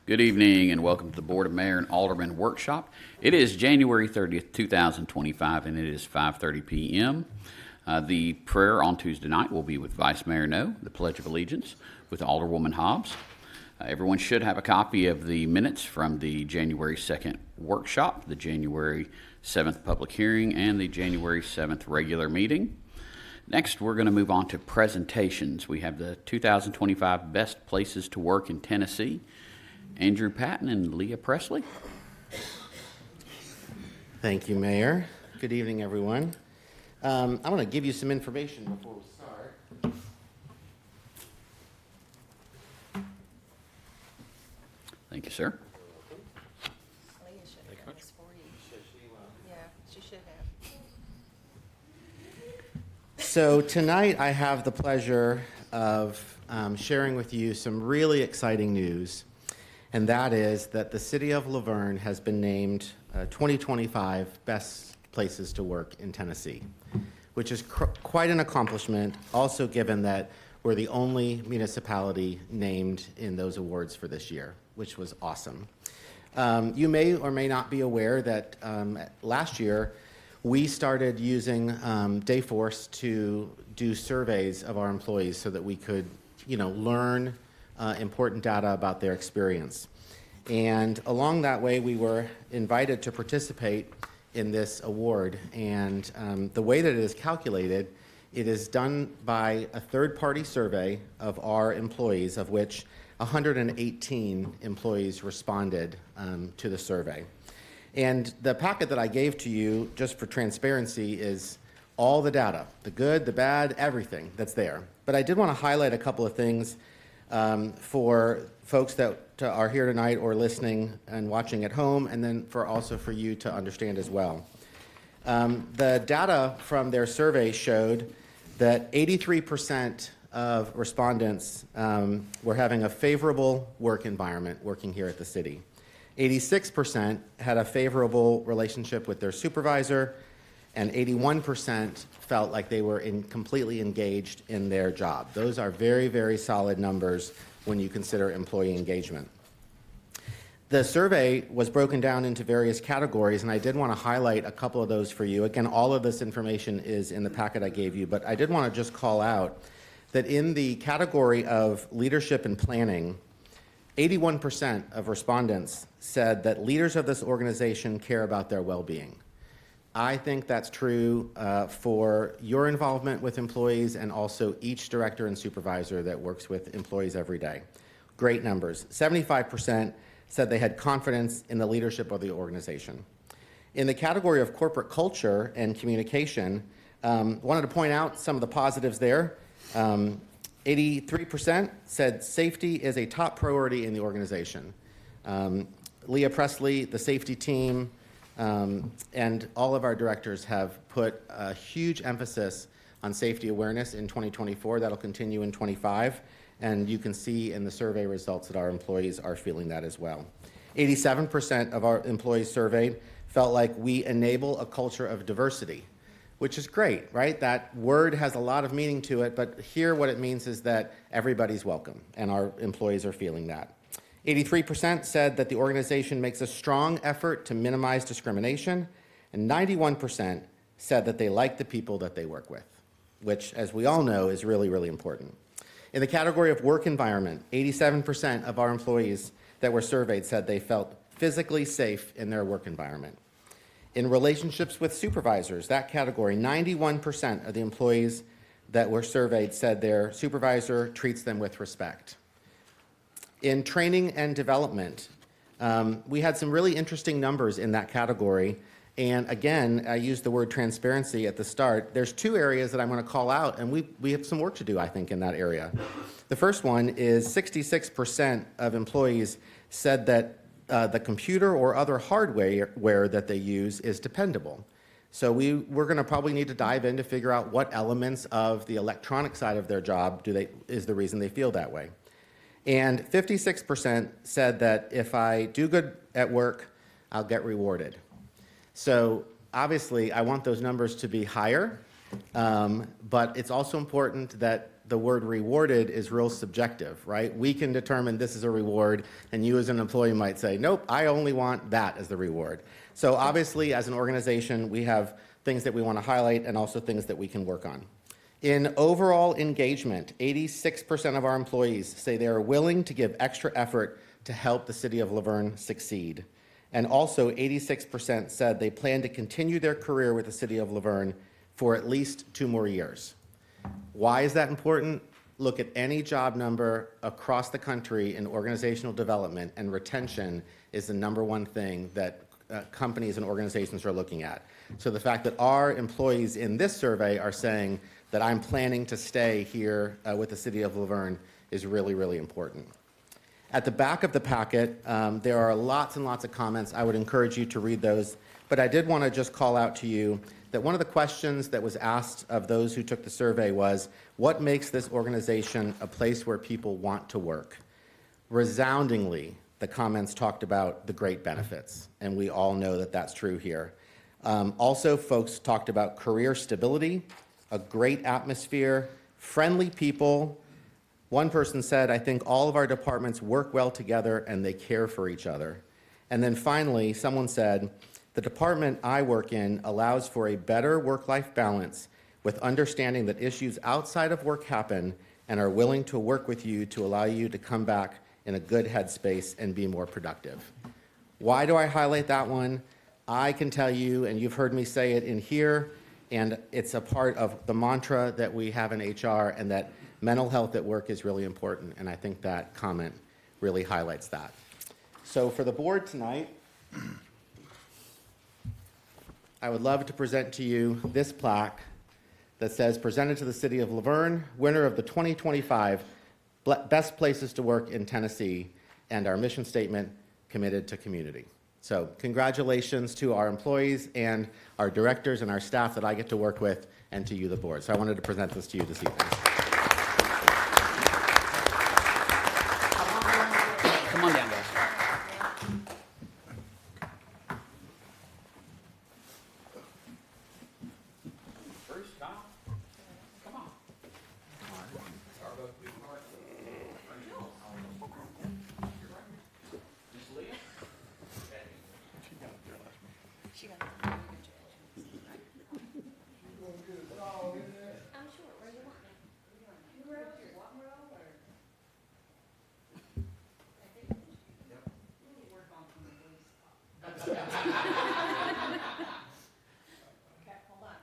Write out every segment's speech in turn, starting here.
Good evening and welcome to the Board of Mayor and Aldermen Workshop. It is January 30th, 2025 and it is 5:30 p.m. The prayer on Tuesday night will be with Vice Mayor No, the Pledge of Allegiance with Alderwoman Hobbs. Everyone should have a copy of the minutes from the January 2nd workshop, the January 7th public hearing, and the January 7th regular meeting. Next, we're going to move on to presentations. We have the 2025 Best Places to Work in Tennessee. Andrew Patton and Leah Presley. Thank you, Mayor. Good evening, everyone. I'm going to give you some information before we start. Thank you, sir. Leah should have this for you. Yeah, she should have. So tonight I have the pleasure of sharing with you some really exciting news, and that is that the City of Laverne has been named 2025 Best Places to Work in Tennessee, which is quite an accomplishment, also given that we're the only municipality named in those awards for this year, which was awesome. You may or may not be aware that last year we started using Dayforce to do surveys of our employees so that we could, learn important data about their experience. And along that way, we were invited to participate in this award. And the way that it is calculated, it is done by a third-party survey of our employees, of which 118 employees responded to the survey. And the packet that I gave to you, just for transparency, is all the data, the good, the bad, everything that's there. But I did want to highlight a couple of things for folks that are here tonight or listening and watching at home, and then also for you to understand as well. The data from their survey showed that 83% of respondents were having a favorable work environment working here at the city. 86% had a favorable relationship with their supervisor, and 81% felt like they were completely engaged in their job. Those are very, very solid numbers when you consider employee engagement. The survey was broken down into various categories, and I did want to highlight a couple of those for you. Again, all of this information is in the packet I gave you, but I did want to just call out that in the category of leadership and planning, 81% of respondents said that leaders of this organization care about their well-being. I think that's true for your involvement with employees and also each director and supervisor that works with employees every day. Great numbers. 75% said they had confidence in the leadership of the organization. In the category of corporate culture and communication, wanted to point out some of the positives there. 83% said safety is a top priority in the organization. Leah Presley, the safety team, and all of our directors have put a huge emphasis on safety awareness in 2024. That'll continue in 25, and you can see in the survey results that our employees are feeling that as well. 87% of our employees surveyed felt like we enable a culture of diversity, which is great, right? That word has a lot of meaning to it, but here what it means is that everybody's welcome, and our employees are feeling that. 83% said that the organization makes a strong effort to minimize discrimination, and 91% said that they like the people that they work with, which, as we all know, is really, really important. In the category of work environment, 87% of our employees that were surveyed said they felt physically safe in their work environment. In relationships with supervisors, that category, 91% of the employees that were surveyed said their supervisor treats them with respect. In training and development, we had some really interesting numbers in that category. And again, I used the word transparency at the start. There's two areas that I'm going to call out, and we have some work to do, I think, in that area. The first one is 66% of employees said that the computer or other hardware that they use is dependable. So we're going to probably need to dive in to figure out what elements of the electronic side of their job is the reason they feel that way. And 56% said that if I do good at work, I'll get rewarded. So obviously, I want those numbers to be higher, but it's also important that the word rewarded is real subjective, right? We can determine this is a reward, and you as an employee might say, nope, I only want that as the reward. So obviously, as an organization, we have things that we want to highlight and also things that we can work on. In overall engagement, 86% of our employees say they are willing to give extra effort to help the city of Laverne succeed. And also 86% said they plan to continue their career with the city of Laverne for at least 2 more years. Why is that important? Look at any job number across the country in organizational development, and retention is the #1 thing that companies and organizations are looking at. So the fact that our employees in this survey are saying that I'm planning to stay here with the city of Laverne is really, really important. At the back of the packet, there are lots and lots of comments. I would encourage you to read those, but I did want to just call out to you that one of the questions that was asked of those who took the survey was, what makes this organization a place where people want to work? Resoundingly, the comments talked about the great benefits, and we all know that that's true here. Also, folks talked about career stability, a great atmosphere, friendly people. One person said, I think all of our departments work well together and they care for each other. And then finally, someone said, the department I work in allows for a better work-life balance with understanding that issues outside of work happen and are willing to work with you to allow you to come back in a good headspace and be more productive. Why do I highlight that one? I can tell you, and you've heard me say it in here, and it's a part of the mantra that we have in HR, and that mental health at work is really important, and I think that comment really highlights that. So for the board tonight, I would love to present to you this plaque that says, presented to the city of Laverne, winner of the 2025 Best Places to Work in Tennessee, and our mission statement, committed to community. So congratulations to our employees and our directors and our staff that I get to work with, and to you, the board. So I wanted to present this to you this evening. Come on down, guys. Bruce, Kyle, come on. Miss Leah? She got a really good job. I'm sure. Where you want me? Okay, hold on.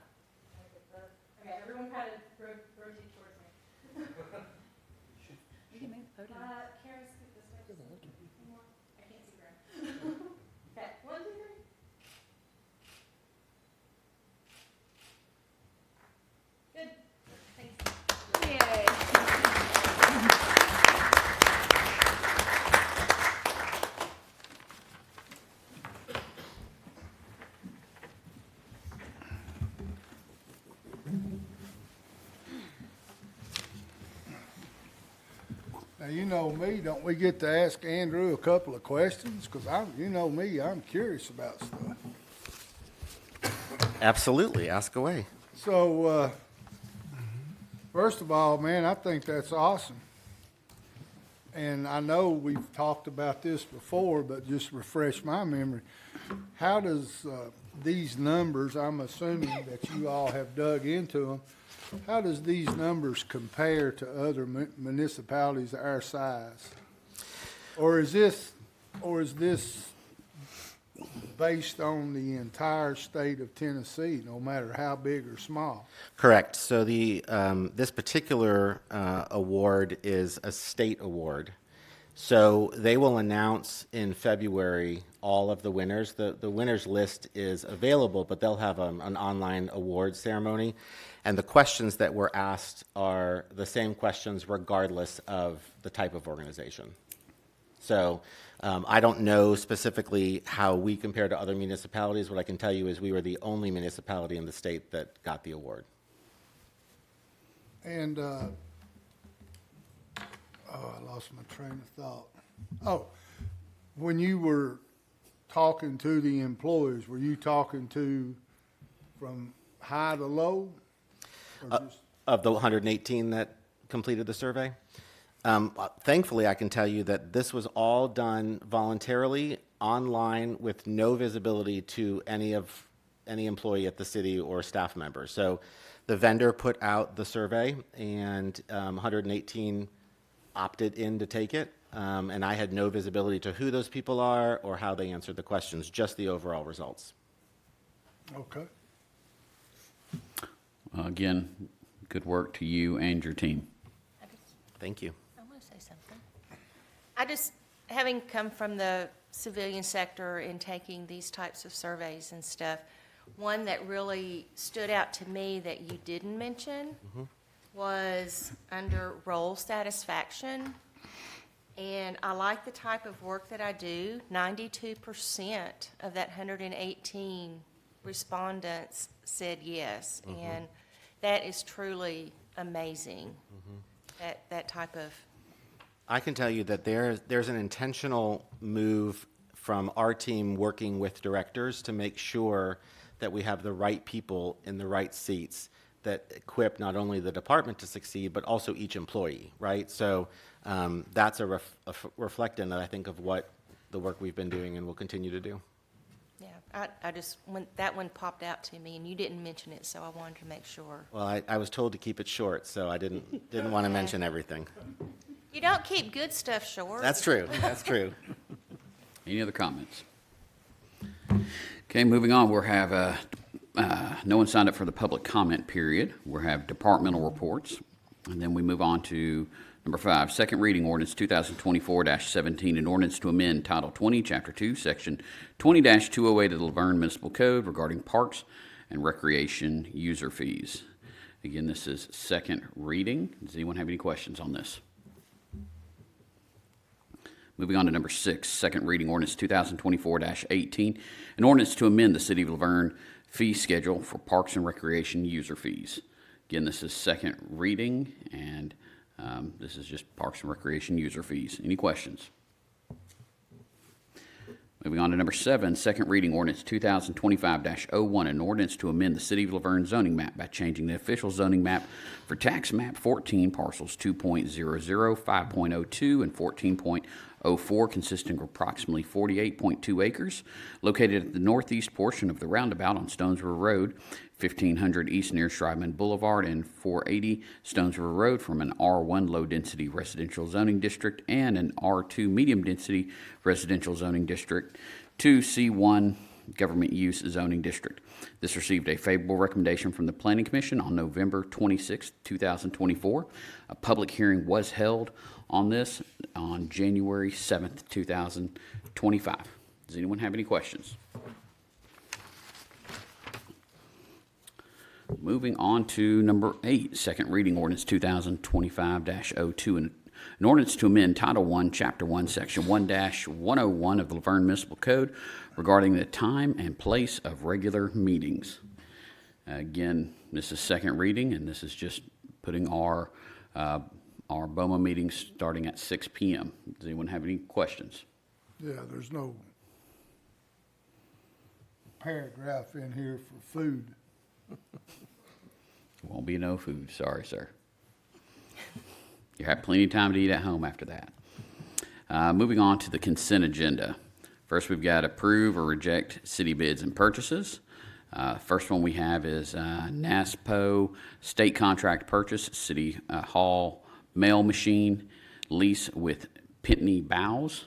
Okay, everyone kind of rotate towards me. You can move the podium. Karen, scoot this way. One more. I can't see Karen. Okay, 1, 2, 3. Good. Thanks. Yay. Now, you know me, don't we get to ask Andrew a couple of questions? Because you know me, I'm curious about stuff. Absolutely, ask away. So, first of all, man, I think that's awesome. And I know we've talked about this before, but just refresh my memory. How does these numbers, I'm assuming that you all have dug into them, how does these numbers compare to other municipalities our size? Or is this based on the entire state of Tennessee, no matter how big or small? Correct. So this particular award is a state award. So they will announce in February all of the winners. The winners list is available, but they'll have an online award ceremony. And the questions that were asked are the same questions regardless of the type of organization. So I don't know specifically how we compare to other municipalities. What I can tell you is we were the only municipality in the state that got the award. And, I lost my train of thought. Oh, when you were talking to the employees, were you talking to from high to low? Or just, Of the 118 that completed the survey. Thankfully, I can tell you that this was all done voluntarily, online, with no visibility to any employee at the city or staff members. So the vendor put out the survey, and 118 opted in to take it. And I had no visibility to who those people are or how they answered the questions, just the overall results. Okay. Again, good work to you and your team. Thank you. I want to say something. I just, having come from the civilian sector and taking these types of surveys and stuff, one that really stood out to me that you didn't mention was under role satisfaction. And I like the type of work that I do. 92% of that 118 respondents said yes. And that is truly amazing, that type of. I can tell you that there's an intentional move from our team working with directors to make sure that we have the right people in the right seats that equip not only the department to succeed, but also each employee, right? So that's a reflection, I think, of what the work we've been doing and will continue to do. Yeah, I just, when that one popped out to me, and you didn't mention it, so I wanted to make sure. Well, I was told to keep it short, so I didn't want to mention everything. You don't keep good stuff short. That's true. That's true. Any other comments? Okay, moving on, we'll have, no one signed up for the public comment period. We'll have departmental reports, and then we move on to number 5, second reading ordinance 2024-17, an ordinance to amend Title 20, Chapter 2, Section 20-208 of the Laverne Municipal Code regarding parks and recreation user fees. Again, this is second reading. Does anyone have any questions on this? Moving on to number 6, second reading ordinance 2024-18, an ordinance to amend the City of Laverne fee schedule for parks and recreation user fees. Again, this is second reading, and this is just parks and recreation user fees. Any questions? Moving on to number 7, second reading ordinance 2025-01, an ordinance to amend the City of Laverne zoning map by changing the official zoning map for tax map 14 parcels 2.00, 5.02, and 14.04, consisting of approximately 48.2 acres, located at the northeast portion of the roundabout on Stones River Road, 1500 East near Shriveman Boulevard, and 480 Stones River Road, from an R1 low-density residential zoning district and an R2 medium-density residential zoning district to C1 government use zoning district. This received a favorable recommendation from the Planning Commission on November 26, 2024. A public hearing was held on this on January 7th, 2025. Does anyone have any questions? Moving on to number 8, second reading ordinance 2025-02, an ordinance to amend Title I, Chapter 1, Section 1-101 of the Laverne Municipal Code regarding the time and place of regular meetings. Again, this is second reading, and this is just putting our BOMA meetings starting at 6 p.m. Does anyone have any questions? Yeah, there's no paragraph in here for food. Won't be no food, sorry, sir. You have plenty of time to eat at home after that. Moving on to the consent agenda. First, we've got approve or reject city bids and purchases. First one we have is NASPO state contract purchase, City Hall mail machine lease with Pitney Bowes.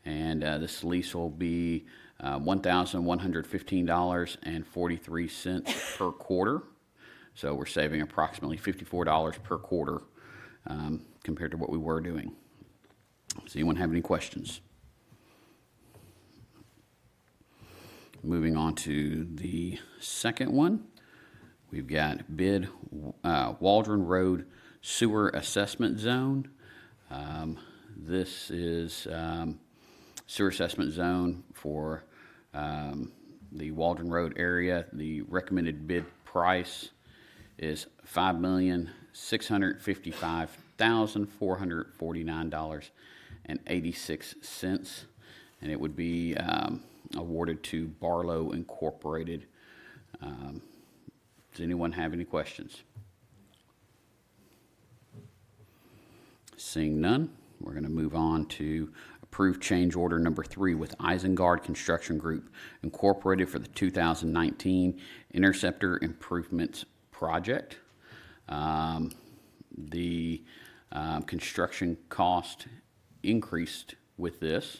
And this lease will be $1,115.43 per quarter. So we're saving approximately $54 per quarter compared to what we were doing. Does anyone have any questions? Moving on to the second one, we've got bid Waldron Road Sewer Assessment Zone. This is sewer assessment zone for the Waldron Road area. The recommended bid price is $5,655,449.86, and it would be awarded to Barlow Incorporated. Does anyone have any questions? Seeing none, we're going to move on to approve change order number 3 with Isengard Construction Group Incorporated for the 2019 Interceptor Improvements Project. The construction cost increased with this,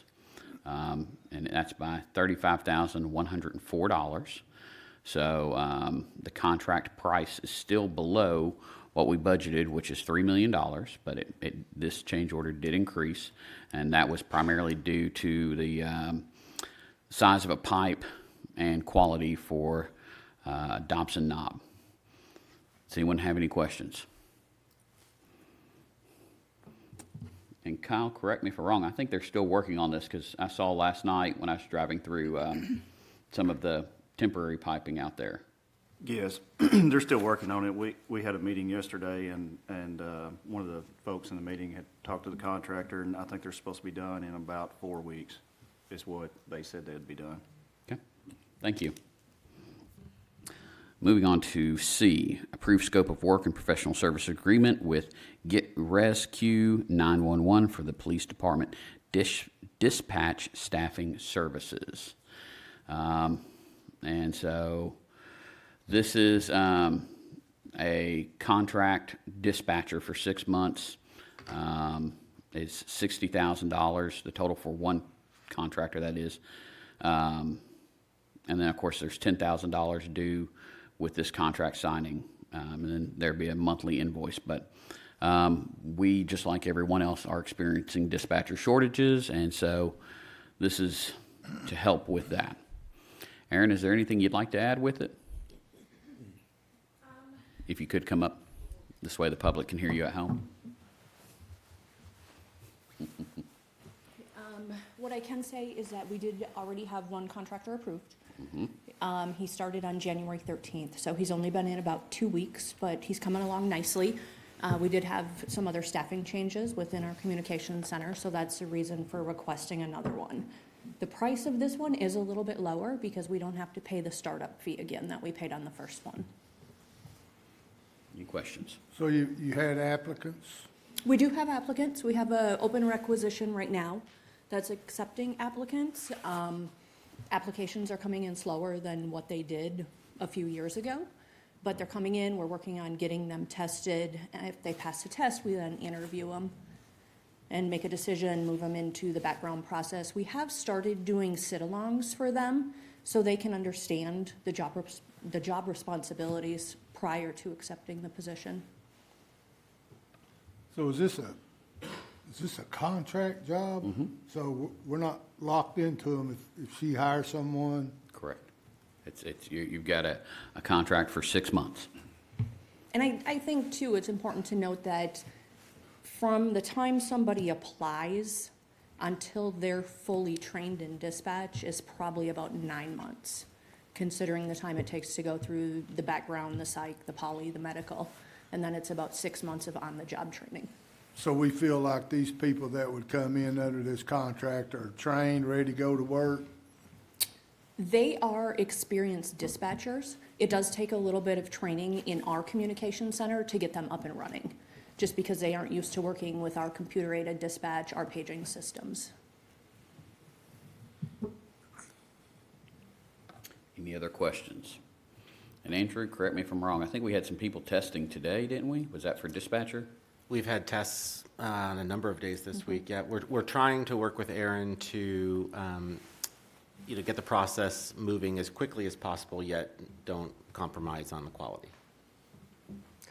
and that's by $35,104. So the contract price is still below what we budgeted, which is $3 million, but this change order did increase, and that was primarily due to the size of a pipe and quality for Dobson knob. Does anyone have any questions? And Kyle, correct me if I'm wrong, I think they're still working on this, because I saw last night when I was driving through some of the temporary piping out there. Yes, they're still working on it. We had a meeting yesterday, and one of the folks in the meeting had talked to the contractor, and I think they're supposed to be done in about 4 weeks, is what they said they'd be done. Okay, thank you. Moving on to C, approve scope of work and professional service agreement with Get Rescue 911 for the police department dispatch staffing services. And so this is a contract dispatcher for 6 months. It's $60,000, the total for one contractor, that is. And then, of course, there's $10,000 due with this contract signing, and then there'd be a monthly invoice. But we, just like everyone else, are experiencing dispatcher shortages, and so this is to help with that. Aaron, is there anything you'd like to add with it? If you could come up, this way the public can hear you at home. What I can say is that we did already have one contractor approved. He started on January 13th, so he's only been in about 2 weeks, but he's coming along nicely. We did have some other staffing changes within our communication center, so that's the reason for requesting another one. The price of this one is a little bit lower because we don't have to pay the startup fee again that we paid on the first one. Any questions? So you had applicants? We do have applicants. We have an open requisition right now that's accepting applicants. Applications are coming in slower than what they did a few years ago, but they're coming in. We're working on getting them tested. And if they pass the test, we then interview them and make a decision, move them into the background process. We have started doing sit-alongs for them so they can understand the job responsibilities prior to accepting the position. So is this a contract job? So we're not locked into them if she hires someone? Correct. You've got a contract for 6 months. And I think, too, it's important to note that from the time somebody applies until they're fully trained in dispatch is probably about 9 months, considering the time it takes to go through the background, the psych, the poly, the medical, and then it's about 6 months of on-the-job training. So we feel like these people that would come in under this contract are trained, ready to go to work? They are experienced dispatchers. It does take a little bit of training in our communication center to get them up and running, just because they aren't used to working with our computer-aided dispatch, our paging systems. Any other questions? And Andrew, correct me if I'm wrong, I think we had some people testing today, didn't we? Was that for dispatcher? We've had tests on a number of days this week. Yeah, we're trying to work with Aaron to get the process moving as quickly as possible, yet don't compromise on the quality.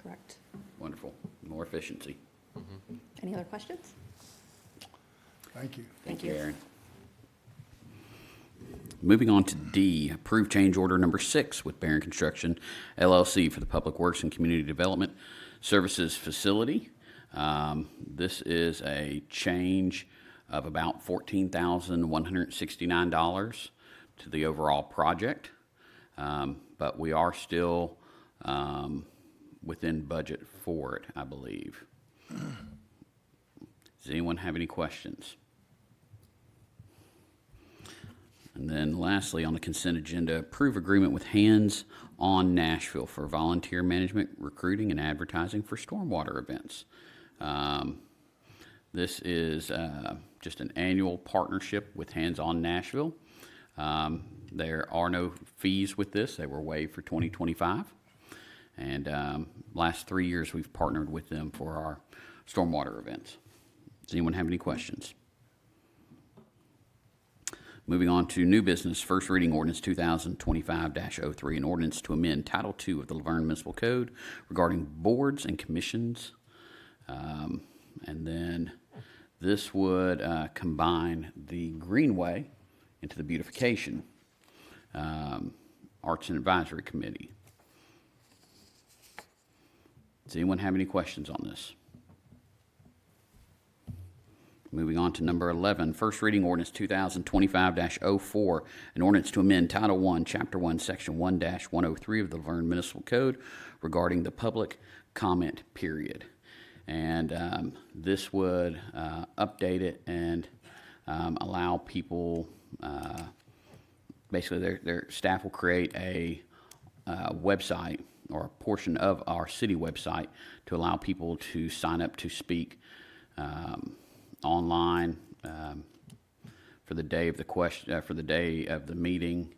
Correct. Wonderful. More efficiency. Any other questions? Thank you. Thank you. Aaron. Moving on to D, approve change order number 6 with Barron Construction LLC for the Public Works and Community Development Services Facility. This is a change of about $14,169 to the overall project, but we are still within budget for it, I believe. Does anyone have any questions? And then lastly, on the consent agenda, approve agreement with Hands on Nashville for volunteer management, recruiting, and advertising for stormwater events. This is just an annual partnership with Hands On Nashville. There are no fees with this. They were waived for 2025. And last 3 years, we've partnered with them for our stormwater events. Does anyone have any questions? Moving on to new business, first reading ordinance 2025-03, an ordinance to amend Title II of the Laverne Municipal Code regarding boards and commissions. And then this would combine the Greenway into the beautification Arts and Advisory Committee. Does anyone have any questions on this? Moving on to number 11, first reading ordinance 2025-04, an ordinance to amend Title I, Chapter 1, Section 1-103 of the Laverne Municipal Code regarding the public comment period. And this would update it and allow people, basically their staff will create a website or a portion of our city website to allow people to sign up to speak online for the day of the question, for the day of the meeting.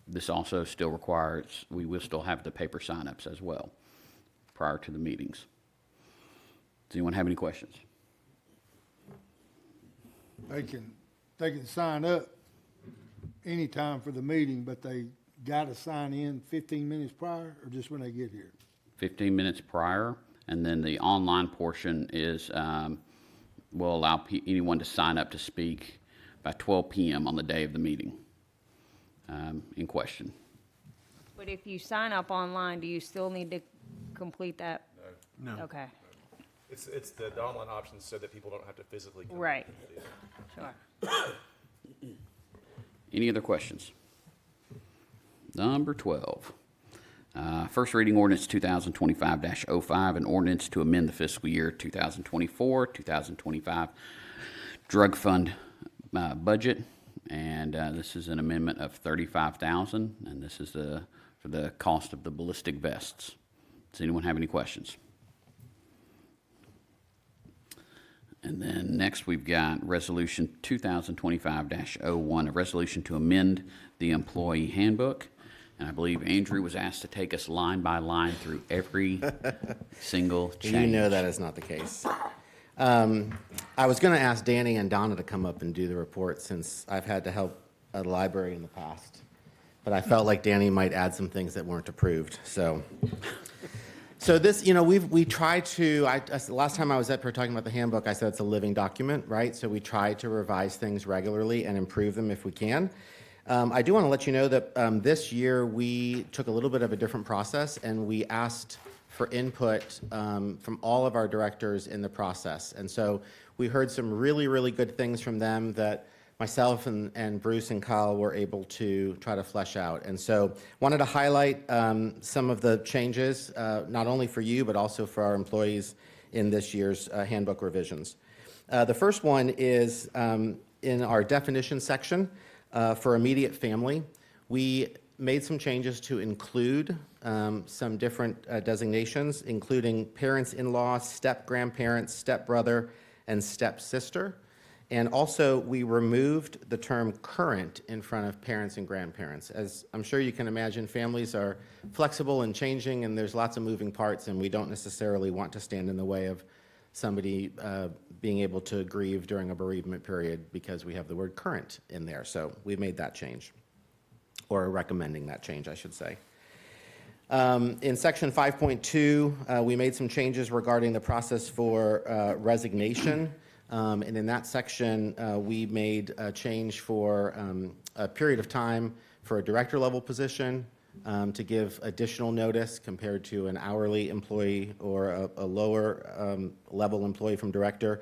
This also still requires, we will still have the paper sign-ups as well prior to the meetings. Does anyone have any questions? They can sign up anytime for the meeting, but they gotta sign in 15 minutes prior, or just when they get here? 15 minutes prior, and then the online portion is, will allow anyone to sign up to speak by 12 p.m. on the day of the meeting in question. But if you sign up online, do you still need to complete that? No. Okay, It's the online option so that people don't have to physically come. right, sure. Any other questions? Number 12. First reading ordinance 2025-05, an ordinance to amend the fiscal year 2024-2025 drug fund budget. And this is an amendment of $35,000, and this is for the cost of the ballistic vests. Does anyone have any questions? And then next we've got resolution 2025-01, a resolution to amend the employee handbook. And I believe Andrew was asked to take us line by line through every single change. You know that is not the case. I was going to ask Danny and Donna to come up and do the report since I've had to help at the library in the past. But I felt like Danny might add some things that weren't approved. So this, we try to, last time I was up here talking about the handbook, I said it's a living document, right? So we try to revise things regularly and improve them if we can. I do want to let you know that this year we took a little bit of a different process, and we asked for input from all of our directors in the process. And so we heard some really, really good things from them that myself and Bruce and Kyle were able to try to flesh out. And so wanted to highlight some of the changes, not only for you, but also for our employees in this year's handbook revisions. The first one is in our definition section. For immediate family, we made some changes to include some different designations, including parents-in-law, step-grandparents, step-brother, and step-sister. And also, we removed the term current in front of parents and grandparents. As I'm sure you can imagine, families are flexible and changing, and there's lots of moving parts, and we don't necessarily want to stand in the way of somebody being able to grieve during a bereavement period because we have the word current in there. So we made that change, or recommending that change, I should say. In section 5.2, we made some changes regarding the process for resignation. And in that section, we made a change for a period of time for a director level position, to give additional notice compared to an hourly employee or a lower level employee from director.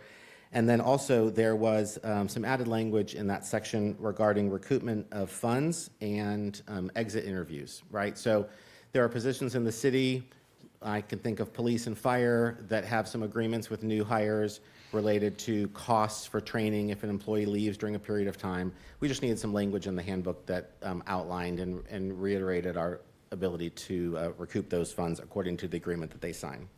And then also there was some added language in that section regarding recoupment of funds and exit interviews, right? So there are positions in the city, I can think of police and fire, that have some agreements with new hires related to costs for training if an employee leaves during a period of time. We just needed some language in the handbook that outlined and reiterated our ability to recoup those funds according to the agreement that they sign.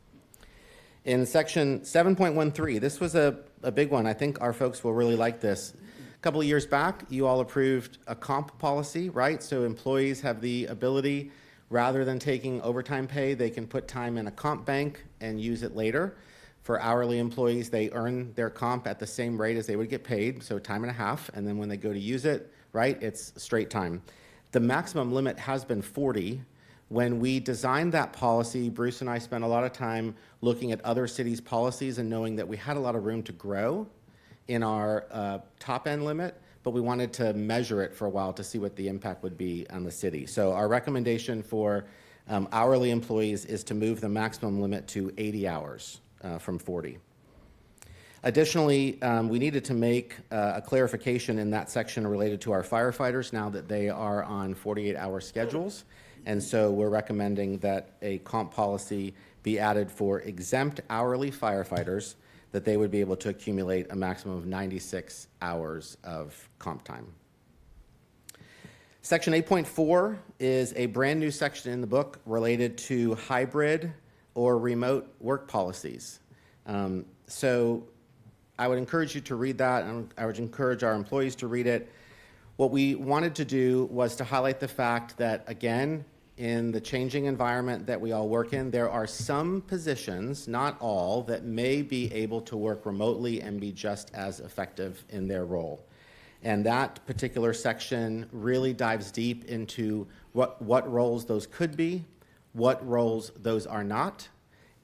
In section 7.13, this was a big one. I think our folks will really like this. A couple of years back, you all approved a comp policy, right? So employees have the ability, rather than taking overtime pay, they can put time in a comp bank and use it later. For hourly employees, they earn their comp at the same rate as they would get paid, so time and a half, and then when they go to use it, right, it's straight time. The maximum limit has been 40. When we designed that policy, Bruce and I spent a lot of time looking at other cities' policies and knowing that we had a lot of room to grow in our top end limit, but we wanted to measure it for a while to see what the impact would be on the city. So our recommendation for hourly employees is to move the maximum limit to 80 hours from 40. Additionally, we needed to make a clarification in that section related to our firefighters now that they are on 48-hour schedules. And so we're recommending that a comp policy be added for exempt hourly firefighters, that they would be able to accumulate a maximum of 96 hours of comp time. Section 8.4 is a brand new section in the book related to hybrid or remote work policies. So I would encourage you to read that, and I would encourage our employees to read it. What we wanted to do was to highlight the fact that, again, in the changing environment that we all work in, there are some positions, not all, that may be able to work remotely and be just as effective in their role. And that particular section really dives deep into what roles those could be, what roles those are not,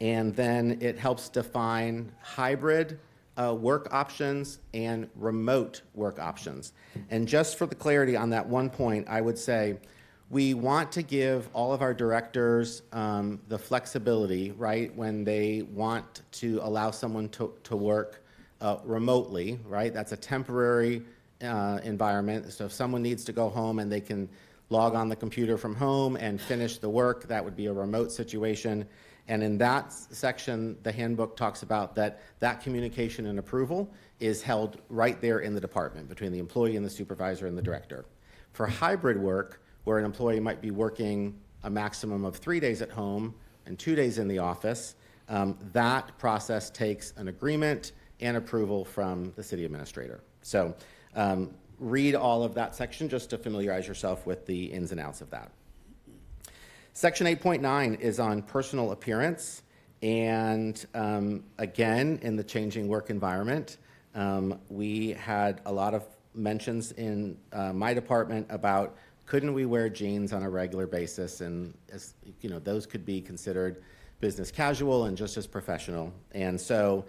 and then it helps define hybrid work options and remote work options. And just for the clarity on that one point, I would say we want to give all of our directors the flexibility, right, when they want to allow someone to work remotely, right? That's a temporary environment. So if someone needs to go home and they can log on the computer from home and finish the work, that would be a remote situation. And in that section, the handbook talks about that communication and approval is held right there in the department between the employee and the supervisor and the director. For hybrid work, where an employee might be working a maximum of 3 days at home and 2 days in the office, that process takes an agreement and approval from the city administrator. So read all of that section just to familiarize yourself with the ins and outs of that. Section 8.9 is on personal appearance, and again, in the changing work environment, we had a lot of mentions in my department about couldn't we wear jeans on a regular basis, and as you know, those could be considered business casual and just as professional. And so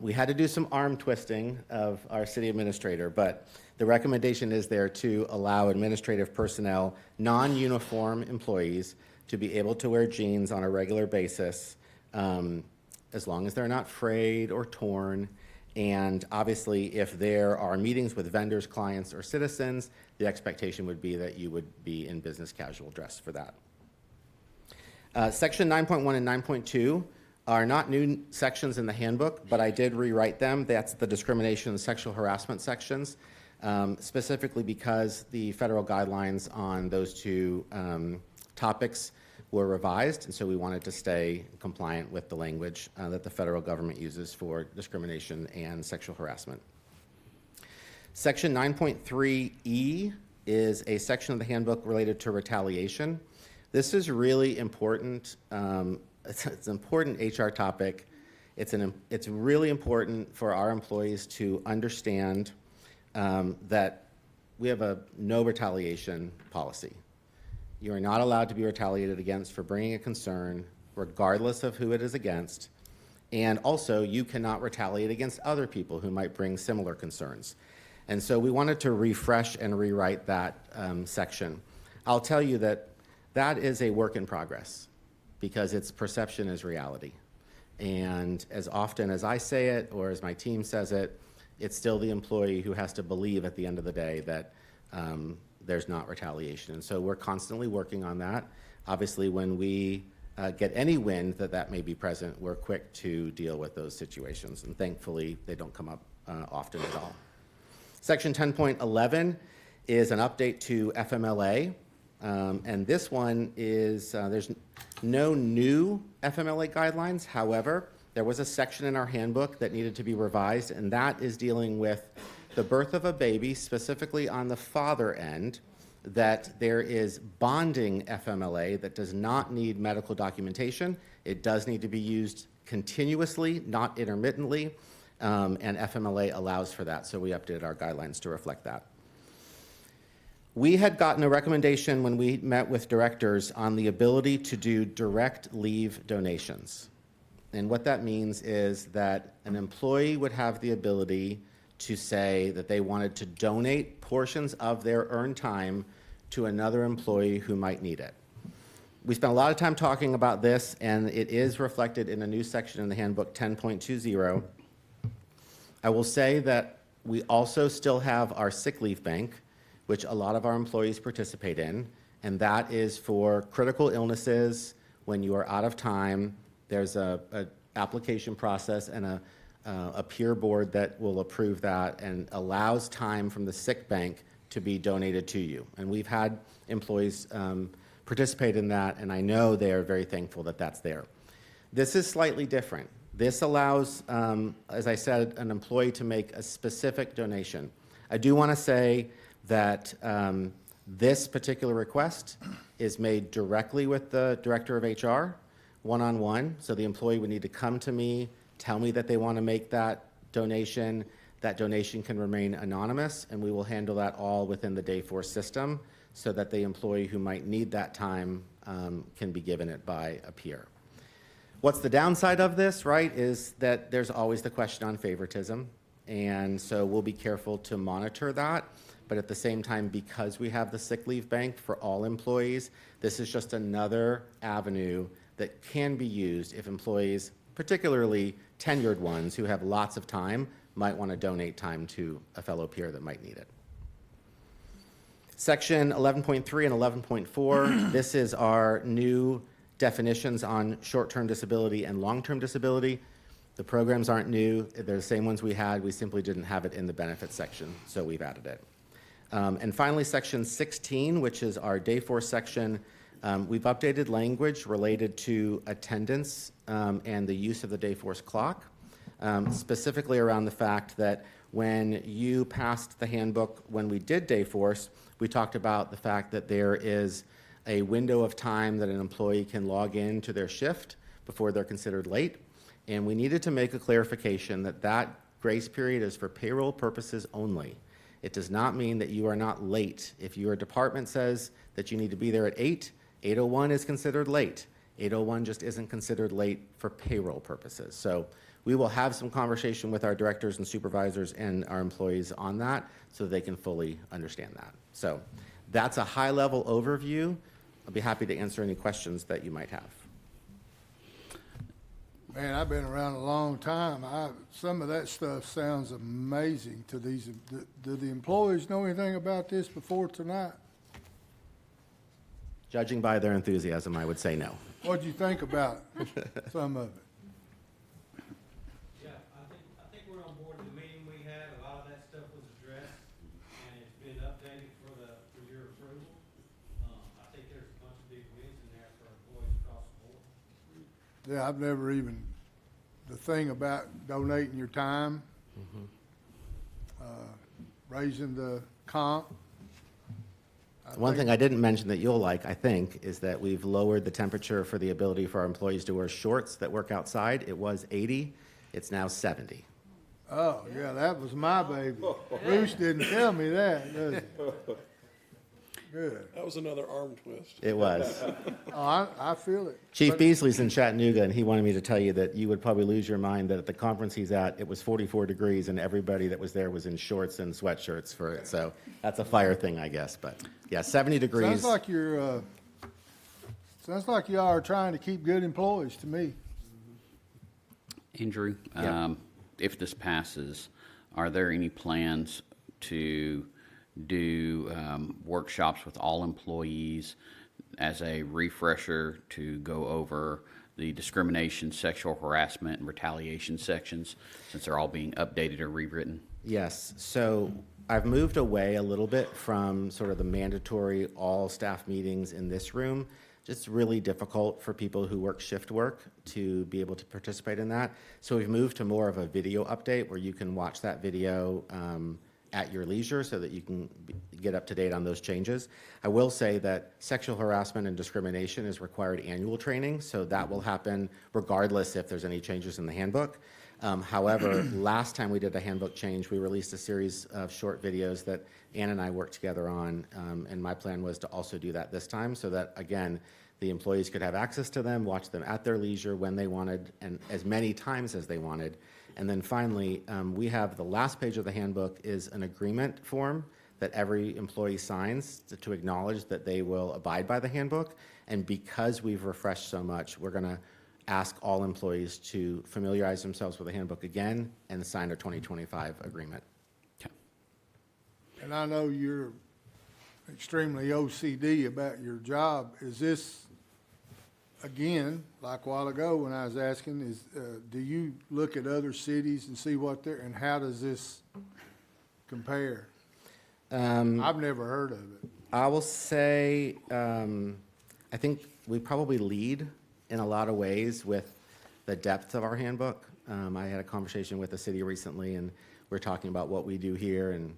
we had to do some arm twisting of our city administrator, but the recommendation is there to allow administrative personnel, non-uniform employees, to be able to wear jeans on a regular basis, as long as they're not frayed or torn. And obviously, if there are meetings with vendors, clients, or citizens, the expectation would be that you would be in business casual dress for that. Section 9.1 and 9.2 are not new sections in the handbook, but I did rewrite them. That's the discrimination and sexual harassment sections, specifically because the federal guidelines on those two topics were revised, and so we wanted to stay compliant with the language that the federal government uses for discrimination and sexual harassment. Section 9.3E is a section of the handbook related to retaliation. This is really important. It's an important HR topic. It's really important for our employees to understand that we have a no retaliation policy. You are not allowed to be retaliated against for bringing a concern, regardless of who it is against. And also, you cannot retaliate against other people who might bring similar concerns. And so we wanted to refresh and rewrite that section. I'll tell you that that is a work in progress because its perception is reality. And as often as I say it or as my team says it, it's still the employee who has to believe at the end of the day that there's not retaliation. And so we're constantly working on that. Obviously, when we get any wind that may be present, we're quick to deal with those situations. And thankfully, they don't come up often at all. Section 10.11 is an update to FMLA. And this one is, there's no new FMLA guidelines. However, there was a section in our handbook that needed to be revised, and that is dealing with the birth of a baby, specifically on the father end, that there is bonding FMLA that does not need medical documentation. It does need to be used continuously, not intermittently, and FMLA allows for that, so we updated our guidelines to reflect that. We had gotten a recommendation when we met with directors on the ability to do direct leave donations. And what that means is that an employee would have the ability to say that they wanted to donate portions of their earned time to another employee who might need it. We spent a lot of time talking about this, and it is reflected in a new section in the handbook 10.20. I will say that we also still have our sick leave bank, which a lot of our employees participate in, and that is for critical illnesses. When you are out of time, there's a application process and a peer board that will approve that and allows time from the sick bank to be donated to you. And we've had employees participate in that, and I know they are very thankful that that's there. This is slightly different. This allows, as I said, an employee to make a specific donation. I do want to say that this particular request is made directly with the director of HR, one-on-one. So the employee would need to come to me, tell me that they want to make that donation. That donation can remain anonymous, and we will handle that all within the Dayforce system so that the employee who might need that time can be given it by a peer. What's the downside of this, right, is that there's always the question on favoritism, and so we'll be careful to monitor that. But at the same time, because we have the sick leave bank for all employees, this is just another avenue that can be used if employees, particularly tenured ones who have lots of time, might want to donate time to a fellow peer that might need it. Section 11.3 and 11.4, this is our new definitions on short-term disability and long-term disability. The programs aren't new. They're the same ones we had. We simply didn't have it in the benefits section, so we've added it. And finally, section 16, which is our Dayforce section, we've updated language related to attendance and the use of the Dayforce clock, specifically around the fact that when you passed the handbook, when we did Dayforce, we talked about the fact that there is a window of time that an employee can log in to their shift before they're considered late. And we needed to make a clarification that that grace period is for payroll purposes only. It does not mean that you are not late. If your department says that you need to be there at 8, 8:01 is considered late. 8:01 just isn't considered late for payroll purposes. So we will have some conversation with our directors and supervisors and our employees on that so they can fully understand that. So that's a high-level overview. I'll be happy to answer any questions that you might have. Man, I've been around a long time. Some of that stuff sounds amazing to these. Do the employees know anything about this before tonight? Judging by their enthusiasm, I would say no. What'd you think about some of it? Yeah, I think we're on board with the meeting we had. A lot of that stuff was addressed, and it's been updated for your approval. I think there's a bunch of big wins in there for employees across the board. Yeah, I've never even, the thing about donating your time, raising the comp. One thing I didn't mention that you'll like, I think, is that we've lowered the temperature for the ability for our employees to wear shorts that work outside. It was 80, it's now 70. Oh, yeah, that was my baby. Bruce didn't tell me that, does he? Good. That was another arm twist. It was. Oh, I feel it. Chief But- Beasley's in Chattanooga, and he wanted me to tell you that you would probably lose your mind that at the conference he's at, it was 44 degrees, and everybody that was there was in shorts and sweatshirts for it. So that's a fire thing, I guess. But yeah, 70 degrees. Sounds like you are trying to keep good employees to me. Andrew, Yeah. if this passes, are there any plans to do workshops with all employees as a refresher to go over the discrimination, sexual harassment, and retaliation sections, since they're all being updated or rewritten? Yes. So I've moved away a little bit from sort of the mandatory all staff meetings in this room. just really difficult for people who work shift work to be able to participate in that. So we've moved to more of a video update where you can watch that video at your leisure so that you can get up to date on those changes. I will say that sexual harassment and discrimination is required annual training, so that will happen regardless if there's any changes in the handbook. However, last time we did a handbook change, we released a series of short videos that Ann and I worked together on, and my plan was to also do that this time so that, again, the employees could have access to them, watch them at their leisure when they wanted, and as many times as they wanted. And then finally, we have the last page of the handbook is an agreement form that every employee signs to acknowledge that they will abide by the handbook. And because we've refreshed so much, we're going to ask all employees to familiarize themselves with the handbook again and sign a 2025 agreement. And I know you're extremely OCD about your job. Is this, again, like a while ago when I was asking, do you look at other cities and see what they're, and how does this compare? I've never heard of it. I will say, I think we probably lead in a lot of ways with the depth of our handbook. I had a conversation with the city recently, and we're talking about what we do here, and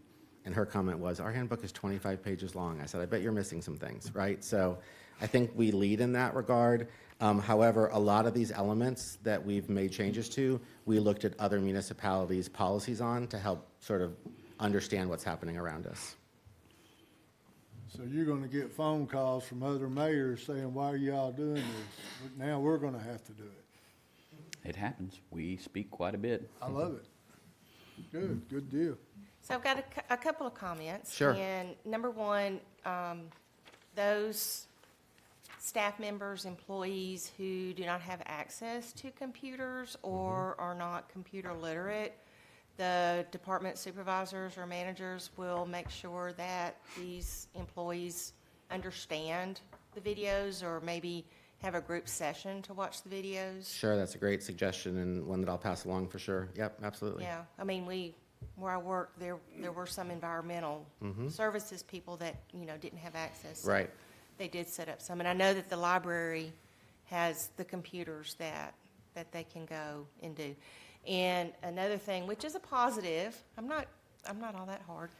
her comment was, our handbook is 25 pages long. I said, I bet you're missing some things, right? So I think we lead in that regard. However, a lot of these elements that we've made changes to, we looked at other municipalities' policies on to help sort of understand what's happening around us. So you're gonna get phone calls from other mayors saying, why are y'all doing this? Now we're gonna have to do it. It happens. We speak quite a bit. I love it. Good deal. So I've got a couple of comments. Sure. And number one, those staff members, employees who do not have access to computers or are not computer literate, the department supervisors or managers will make sure that these employees understand the videos or maybe have a group session to watch the videos. Sure, that's a great suggestion and one that I'll pass along for sure. Yep, absolutely. Yeah, I mean, where I worked, there were some environmental services people that, didn't have access. So Right. they did set up some, and I know that the library has the computers that they can go and do. And another thing, which is a positive, I'm not all that hard.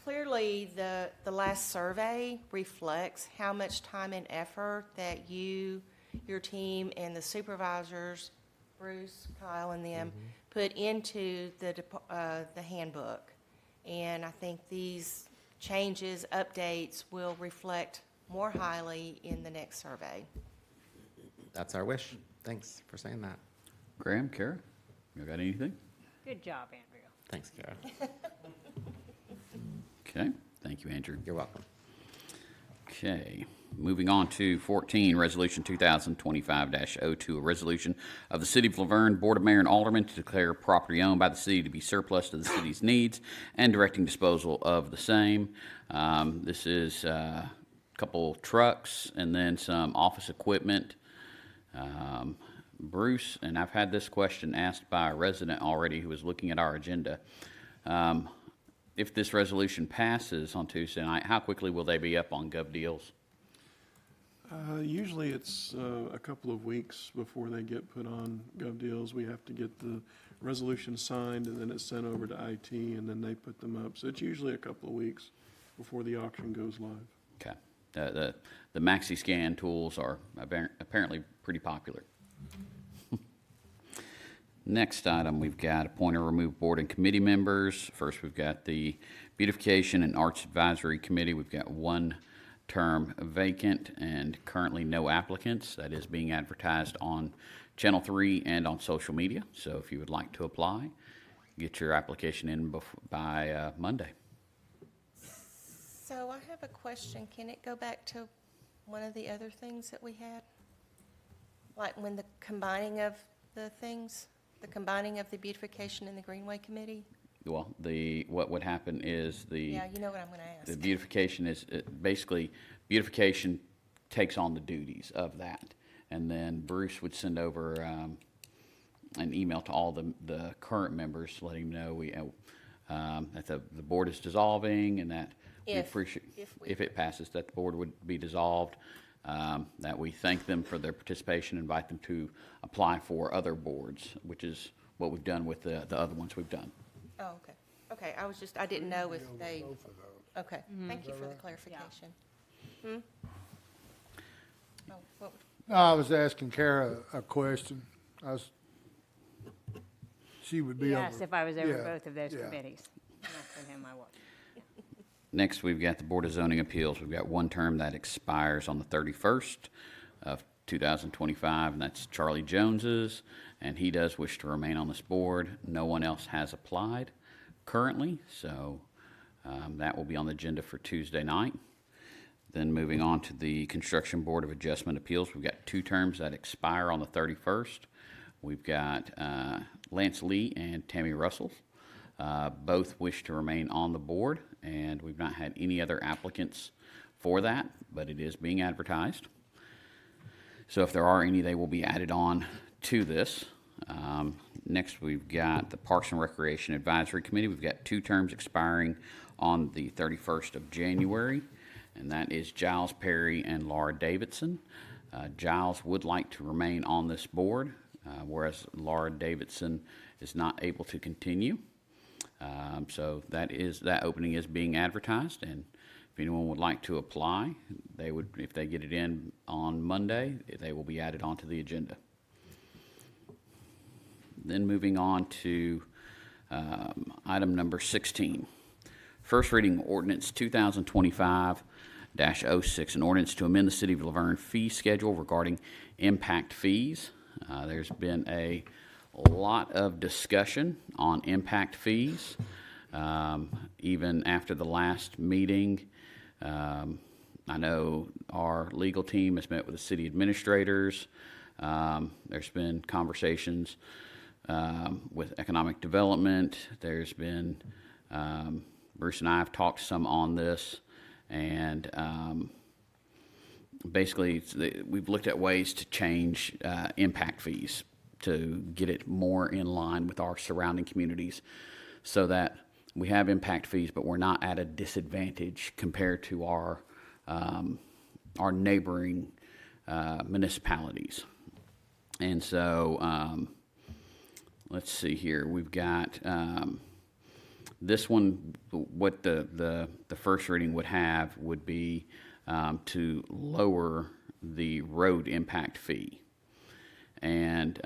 Clearly, the last survey reflects how much time and effort that your team and the supervisors, Bruce, Kyle, and them, put into the handbook. And I think these changes, updates will reflect more highly in the next survey. That's our wish. Thanks for saying that. Graham, Kara, you got anything? Good job, Andrea. Thanks, Kara. Okay, thank you, Andrew. You're welcome. Okay, moving on to 14, Resolution 2025-02, a resolution of the City of Laverne Board of Mayor and Aldermen to declare property owned by the city to be surplus to the city's needs and directing disposal of the same. This is a couple trucks and then some office equipment. Bruce, and I've had this question asked by a resident already who was looking at our agenda. If this resolution passes on Tuesday night, how quickly will they be up on Gov Deals? Usually it's a couple of weeks before they get put on Gov Deals. We have to get the resolution signed, and then it's sent over to IT, and then they put them up. So it's usually a couple of weeks before the auction goes live. Okay. The Maxi Scan tools are apparently pretty popular. Next item, we've got appoint or remove board and committee members. First, we've got the Beautification and Arts Advisory Committee. We've got one term vacant and currently no applicants. That is being advertised on Channel 3 and on social media. So if you would like to apply, get your application in by Monday. So I have a question. Can it go back to one of the other things that we had? Like when the combining of the things, the combining of the Beautification and the Greenway Committee? Well, what would happen is Yeah, you know what I'm going to ask. the beautification is, basically, beautification takes on the duties of that. And then Bruce would send over an email to all the current members, letting them know that the board is dissolving and that we appreciate, if it passes, that the board would be dissolved. that we thank them for their participation, invite them to apply for other boards, which is what we've done with the other ones we've done. Oh, okay. Okay, I didn't know if they, okay, thank you for the clarification. Hmm? Oh, what, No, I was asking Kara a question. She would be He over. asked if I was over Yeah, both of those yeah. committees. And I told him I was. Next, we've got the Board of Zoning Appeals. We've got one term that expires on the 31st of 2025, and that's Charlie Jones's, and he does wish to remain on this board. No one else has applied currently, so that will be on the agenda for Tuesday night. Then moving on to the Construction Board of Adjustment Appeals, we've got two terms that expire on the 31st. We've got Lance Lee and Tammy Russell. Both wish to remain on the board, and we've not had any other applicants for that, but it is being advertised. So if there are any, they will be added on to this. Next, we've got the Parks and Recreation Advisory Committee. We've got two terms expiring on the 31st of January, and that is Giles Perry and Laura Davidson. Giles would like to remain on this board, whereas Laura Davidson is not able to continue. So that opening is being advertised, and if anyone would like to apply, they would, if they get it in on Monday, they will be added onto the agenda. Then moving on to item number 16. First reading ordinance 2025-06, an ordinance to amend the City of Laverne fee schedule regarding impact fees. There's been a lot of discussion on impact fees. Even after the last meeting, I know our legal team has met with the city administrators. There's been conversations with economic development. There's been, Bruce and I have talked some on this, and basically we've looked at ways to change impact fees to get it more in line with our surrounding communities so that we have impact fees, but we're not at a disadvantage compared to our neighboring municipalities. And so let's see here. We've got this one. What the first reading would have would be to lower the road impact fee, and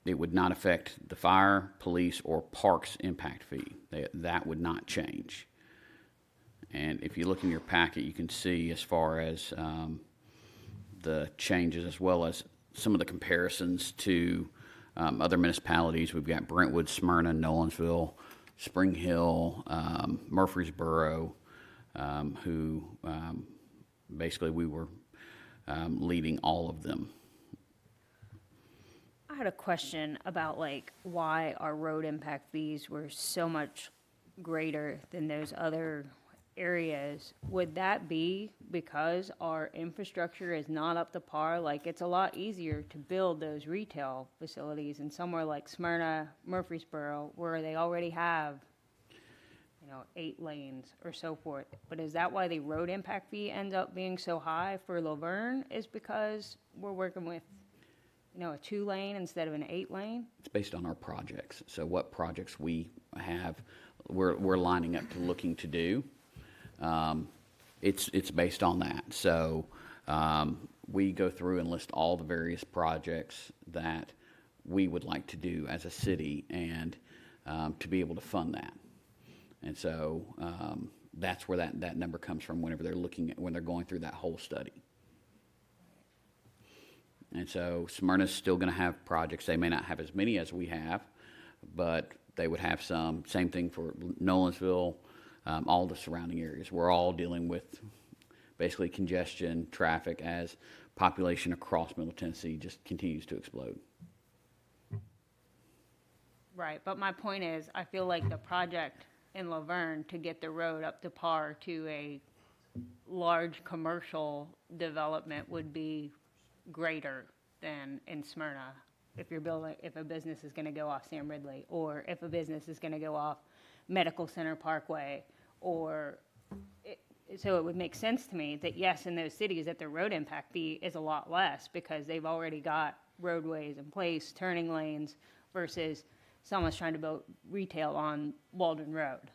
it would not affect the fire, police, or parks impact fee. That would not change. And if you look in your packet, you can see as far as the changes, as well as some of the comparisons to other municipalities. We've got Brentwood, Smyrna, Nolensville, Spring Hill, Murfreesboro, who basically we were leading all of them. I had a question about like why our road impact fees were so much greater than those other areas. Would that be because our infrastructure is not up to par? Like, it's a lot easier to build those retail facilities in somewhere like Smyrna, Murfreesboro, where they already have, 8 lanes or so forth. But is that why the road impact fee ends up being so high for Laverne, is because we're working with a 2-lane instead of an 8-lane? It's based on our projects. So what projects we have, we're lining up to looking to do. It's based on that. So we go through and list all the various projects that we would like to do as a city, and to be able to fund that. And so that's where that number comes from whenever they're when they're going through that whole study. And so Smyrna's still going to have projects. They may not have as many as we have, but they would have some. Same thing for Nolensville, all the surrounding areas. We're all dealing with basically congestion, traffic, as population across Middle Tennessee just continues to explode. Right, but my point is, I feel like the project in Laverne to get the road up to par to a large commercial development would be greater than in Smyrna. If a business is going to go off Sam Ridley, or if a business is going to go off Medical Center Parkway, or so it would make sense to me that yes, in those cities that their road impact fee is a lot less because they've already got roadways in place, turning lanes, versus someone's trying to build retail on Waldron Road,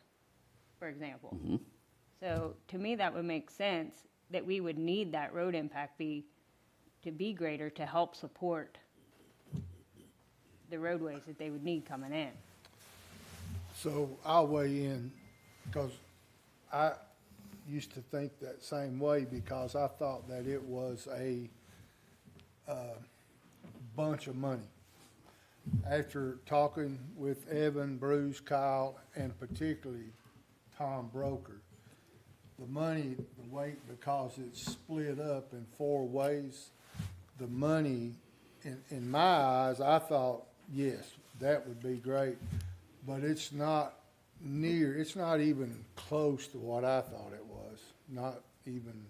for example. So to me, that would make sense that we would need that road impact fee to be greater to help support the roadways that they would need coming in. So I'll weigh in, because I used to think that same way, because I thought that it was a bunch of money. After talking with Evan, Bruce, Kyle, and particularly Tom Broker, the money, the weight, because it's split up in 4 ways, the money, in my eyes, I thought, yes, that would be great, but it's not even close to what I thought it was. Not even,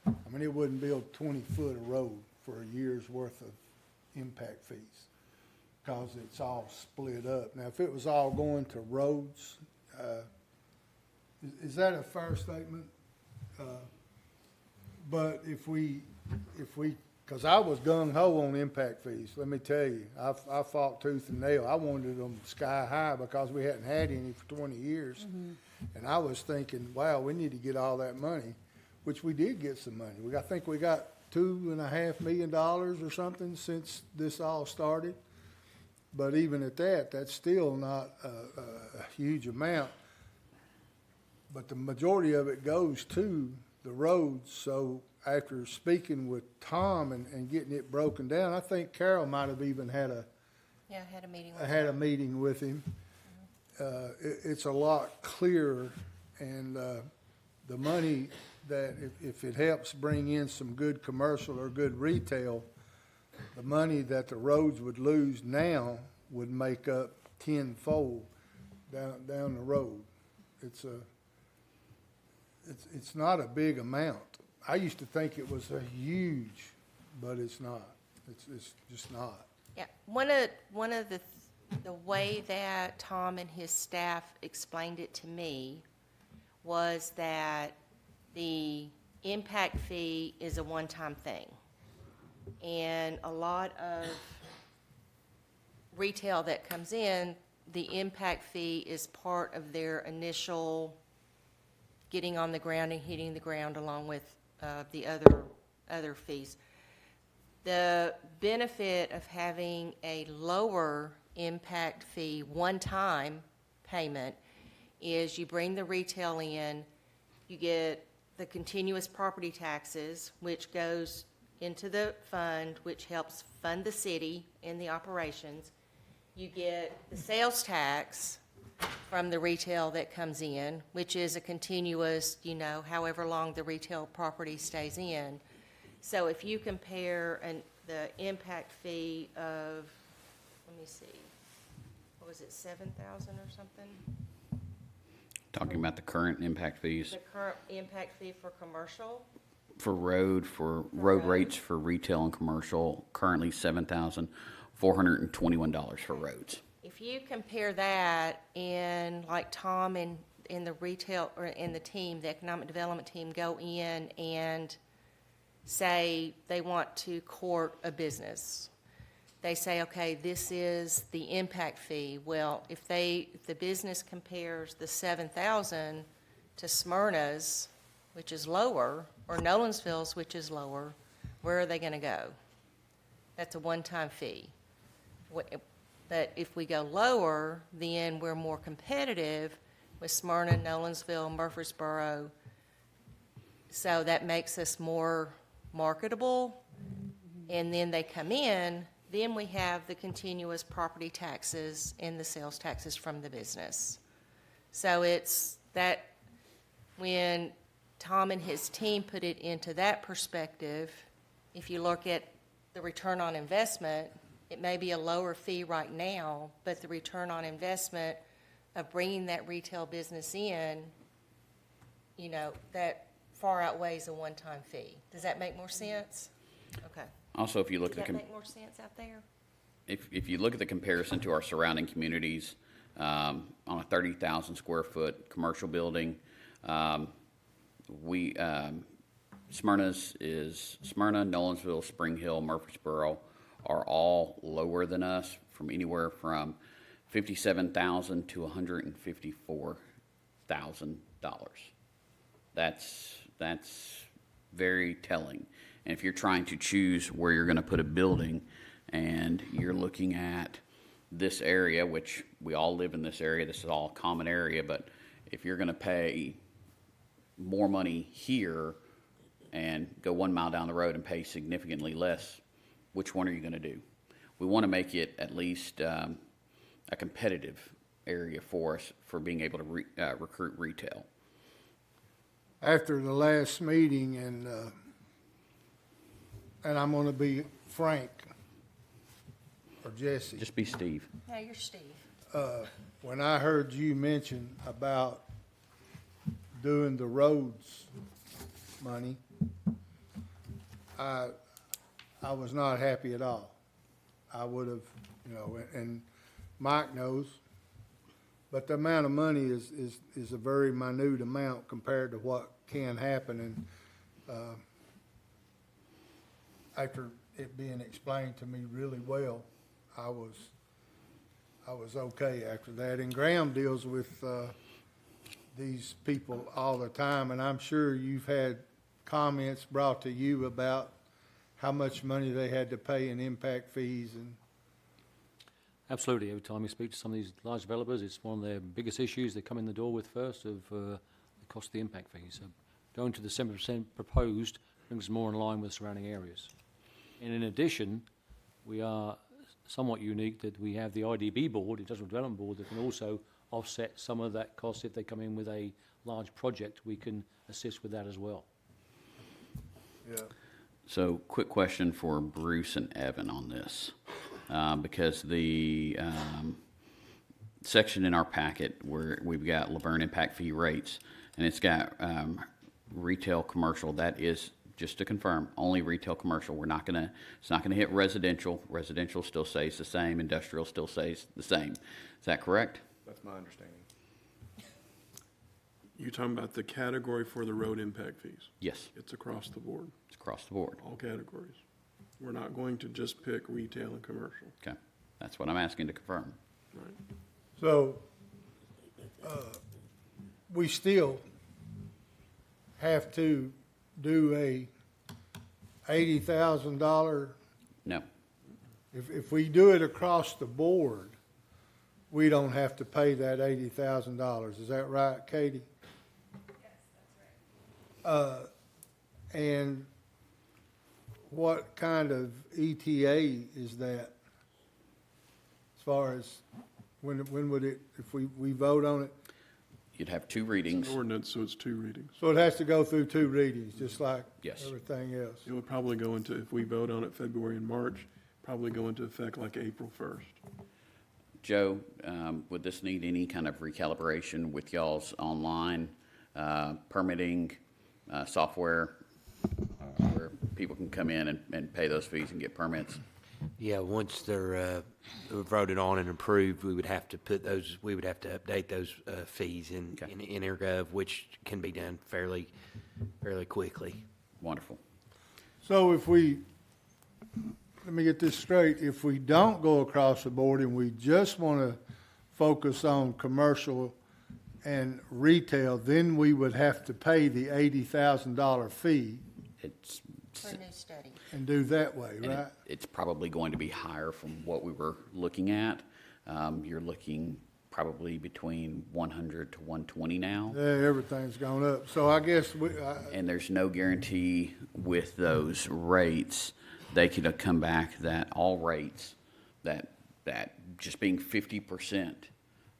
I mean, it wouldn't build 20 foot of road for a year's worth of impact fees, because it's all split up. Now, if it was all going to roads, is that a fair statement? But if we, because I was gung-ho on impact fees, let me tell you. I fought tooth and nail. I wanted them sky high because we hadn't had any for 20 years. And I was thinking, wow, we need to get all that money, which we did get some money. I think we got $2.5 million or something since this all started. But even at that, that's still not a huge amount. But the majority of it goes to the roads. So after speaking with Tom and getting it broken down, I think Carol might have even had a meeting with him. It's a lot clearer, and the money that if it helps bring in some good commercial or good retail, the money that the roads would lose now would make up tenfold down the road. It's not a big amount. I used to think it was a huge, but it's not. It's just not. Yeah, one of the way that Tom and his staff explained it to me was that the impact fee is a one-time thing. And a lot of retail that comes in, the impact fee is part of their initial getting on the ground and hitting the ground along with the other fees. The benefit of having a lower impact fee one-time payment is you bring the retail in, you get the continuous property taxes, which goes into the fund, which helps fund the city in the operations. You get the sales tax from the retail that comes in, which is a continuous, however long the retail property stays in. So if you compare the impact fee of, let me see, what was it, 7,000 or something? Talking about the current impact fees The current impact fee for commercial? for road rates for retail and commercial, currently $7,421 for roads. If you compare that and like Tom and the retail or in the team, the economic development team go in and say they want to court a business. They say, okay, this is the impact fee. Well, if the business compares the 7,000 to Smyrna's, which is lower, or Nolensville's, which is lower, where are they going to go? That's a one-time fee. But if we go lower, then we're more competitive with Smyrna, Nolensville, Murfreesboro. So that makes us more marketable. And then they come in, then we have the continuous property taxes and the sales taxes from the business. So it's that when Tom and his team put it into that perspective, if you look at the return on investment, it may be a lower fee right now, but the return on investment of bringing that retail business in, that far outweighs a one-time fee. Does that make more sense? Okay. Also, if you look Does at that make more sense out there? if you look at the comparison to our surrounding communities, on a 30,000 square foot commercial building, Smyrna's is Smyrna, Nolensville, Spring Hill, Murfreesboro are all lower than us from anywhere from $57,000 to $154,000. That's very telling. And if you're trying to choose where you're going to put a building, and you're looking at this area, which we all live in this area, this is all a common area, but if you're going to pay more money here and go 1 mile down the road and pay significantly less, which one are you going to do? We want to make it at least a competitive area for us for being able to recruit retail. After the last meeting, and I'm going to be Frank or Jesse. Just be Steve. Yeah, you're Steve. When I heard you mention about doing the roads money, I was not happy at all. I would have, and Mike knows, but the amount of money is a very minute amount compared to what can happen. And after it being explained to me really well, I was okay after that. And Graham deals with these people all the time, and I'm sure you've had comments brought to you about how much money they had to pay in impact fees. And absolutely. Every time you speak to some of these large developers, it's one of their biggest issues they come in the door with first of the cost of the impact fees. So going to the 7% proposed brings us more in line with surrounding areas. And in addition, we are somewhat unique that we have the IDB board, Industrial Development Board, that can also offset some of that cost. If they come in with a large project, we can assist with that as well. yeah, So, quick question for Bruce and Evan on this, because the section in our packet where we've got Laverne impact fee rates, and it's got retail commercial. That is, just to confirm, only retail commercial. It's not gonna hit residential. Residential still stays the same. Industrial still stays the same. Is that correct? That's my understanding. You talking about the category for the road impact fees? Yes, It's across the board, it's across the board. all categories. We're not going to just pick retail and commercial, Okay, that's what I'm asking to confirm. right? so we still have to do a $80,000. No, If we do it across the board, we don't have to pay that $80,000. Is that right, Katie? Yes, that's right. And what kind of ETA is that? As far as when would it, if we vote on it? you'd have 2 It's readings. an ordinance, so it's 2 readings. So it has to go through 2 readings, just like Yes. everything else. It would probably go into, if we vote on it February and March, probably go into effect like April 1st. Joe, would this need any kind of recalibration with y'all's online permitting software where people can come in and pay those fees and get permits? Yeah, once they're voted on and approved, we would have to update those fees in EnerGov, which can be done fairly quickly. Wonderful. So let me get this straight, if we don't go across the board and we just want to focus on commercial and retail, then we would have to pay the $80,000 fee It's For a new study. and do that way, and right? it's probably going to be higher from what we were looking at. You're looking probably between 100 to 120 now. Yeah, everything's gone up. So I guess And there's no guarantee with those rates, they could come back that all rates, that just being 50%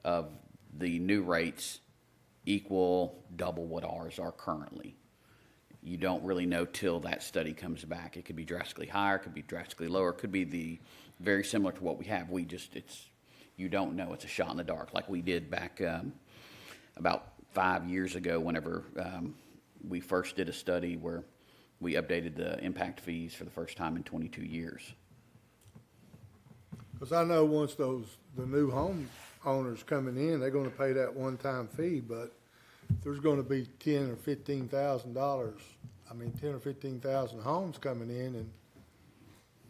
of the new rates equal double what ours are currently. You don't really know till that study comes back. It could be drastically higher, it could be drastically lower, it could be very similar to what we have. You don't know. It's a shot in the dark, like we did back about 5 years ago whenever we first did a study where we updated the impact fees for the first time in 22 years. because I know once the new home owners coming in, they're going to pay that one-time fee, but if there's gonna be $10,000 or $15,000, I mean, 10 or 15,000 homes coming in, and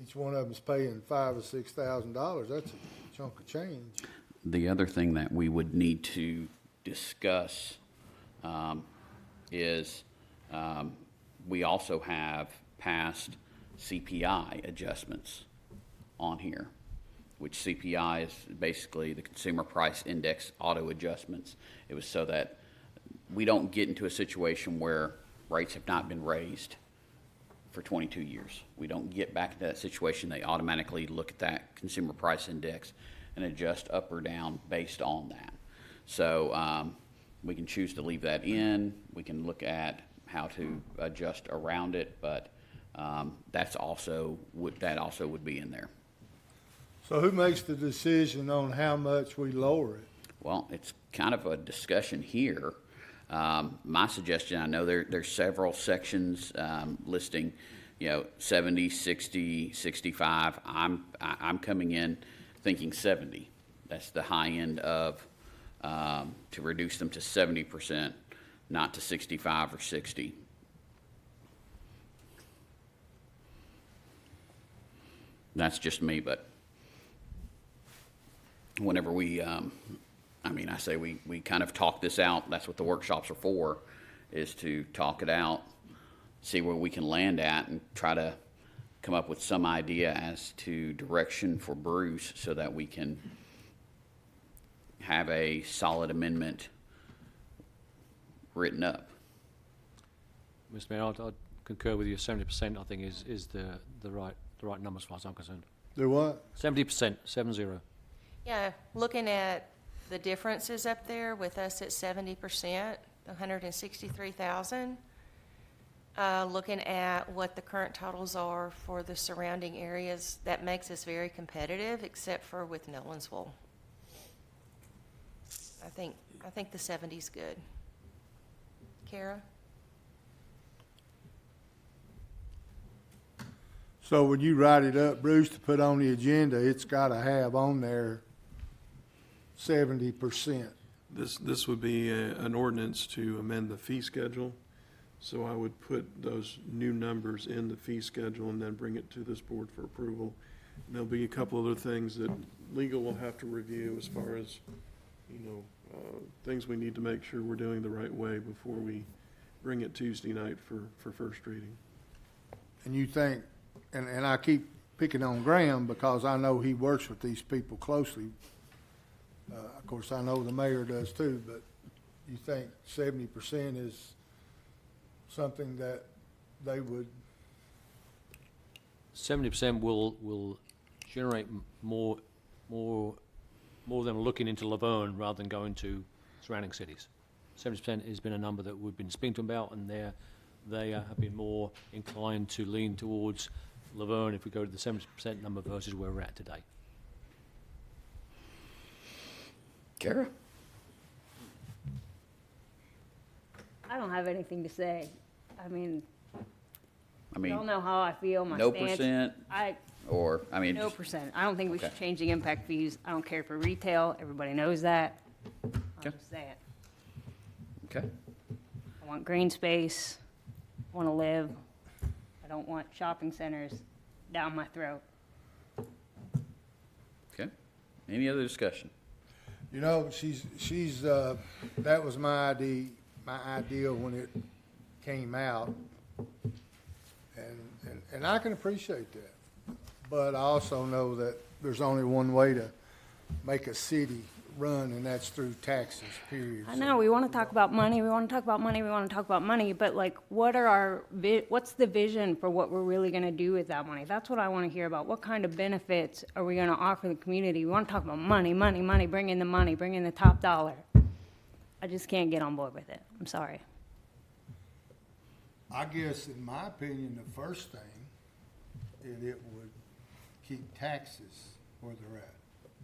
each one of them's paying $5,000 or $6,000, that's a chunk of change. The other thing that we would need to discuss is we also have passed CPI adjustments on here, which CPI is basically the Consumer Price Index auto adjustments. It was so that we don't get into a situation where rates have not been raised for 22 years. We don't get back into that situation. They automatically look at that Consumer Price Index and adjust up or down based on that. So we can choose to leave that in. We can look at how to adjust around it, but that also would be in there. So who makes the decision on how much we lower it? Well, it's kind of a discussion here. My suggestion, I know there's several sections listing, 70, 60, 65. I'm coming in thinking 70. That's the high end of to reduce them to 70%, not to 65 or 60. That's just me, but whenever we, I say we kind of talk this out. That's what the workshops are for, is to talk it out, see where we can land at, and try to come up with some idea as to direction for Bruce so that we can have a solid amendment written up. Mr. Mayor, I'd concur with you. 70%, I think, is the right number as far as I'm concerned. Do what? 70%, 70. Yeah, looking at the differences up there with us at 70%, 163,000. Looking at what the current totals are for the surrounding areas, that makes us very competitive, except for with Nolensville. I think the 70's good. Kara? So when you write it up, Bruce, to put on the agenda, it's gotta have on there 70%. This would be an ordinance to amend the fee schedule. So I would put those new numbers in the fee schedule and then bring it to this board for approval. And there'll be a couple other things that legal will have to review as far as, things we need to make sure we're doing the right way before we bring it Tuesday night for first reading. And you think, and I keep picking on Graham because I know he works with these people closely. Of course, I know the mayor does too, but you think 70% is something that they would? 70% will generate more than looking into Laverne rather than going to surrounding cities. 70% has been a number that we've been speaking to them about, and they have been more inclined to lean towards Laverne if we go to the 70% number versus where we're at today. Kara? I don't have anything to say. I mean, I mean, y'all know how I feel, my no stance. percent, or, No just- percent. I don't think we should Okay. change the impact fees. I don't care for retail. Everybody knows that. I'll Okay. just say it. Okay. I want green space. I want to live. I don't want shopping centers down my throat. Okay. Any other discussion? She's that was my idea when it came out. And I can appreciate that. But I also know that there's only one way to make a city run, and that's through taxes, period. I know, we want to talk about money, we want to talk about money, we want to talk about money, but like, what's the vision for what we're really going to do with that money? That's what I want to hear about. What kind of benefits are we going to offer the community? We want to talk about money, bring in the top dollar. I just can't get on board with it. I'm sorry. I guess, in my opinion, the first thing, it would keep taxes where they're at.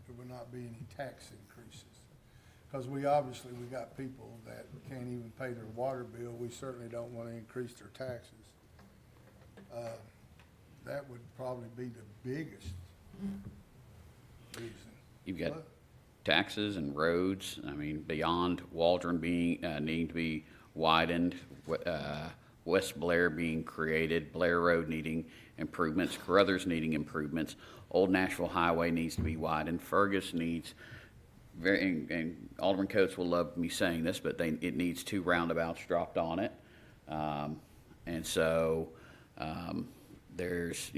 There would not be any tax increases. Because we got people that can't even pay their water bill. We certainly don't want to increase their taxes. That would probably be the biggest reason. You've got, taxes and roads. I mean, beyond Waldron being, needing to be widened, West Blair being created, Blair Road needing improvements, Carruthers needing improvements, Old Nashville Highway needs to be widened, Fergus needs, and Alderman Coates will love me saying this, but it needs 2 roundabouts dropped on it. And so there's,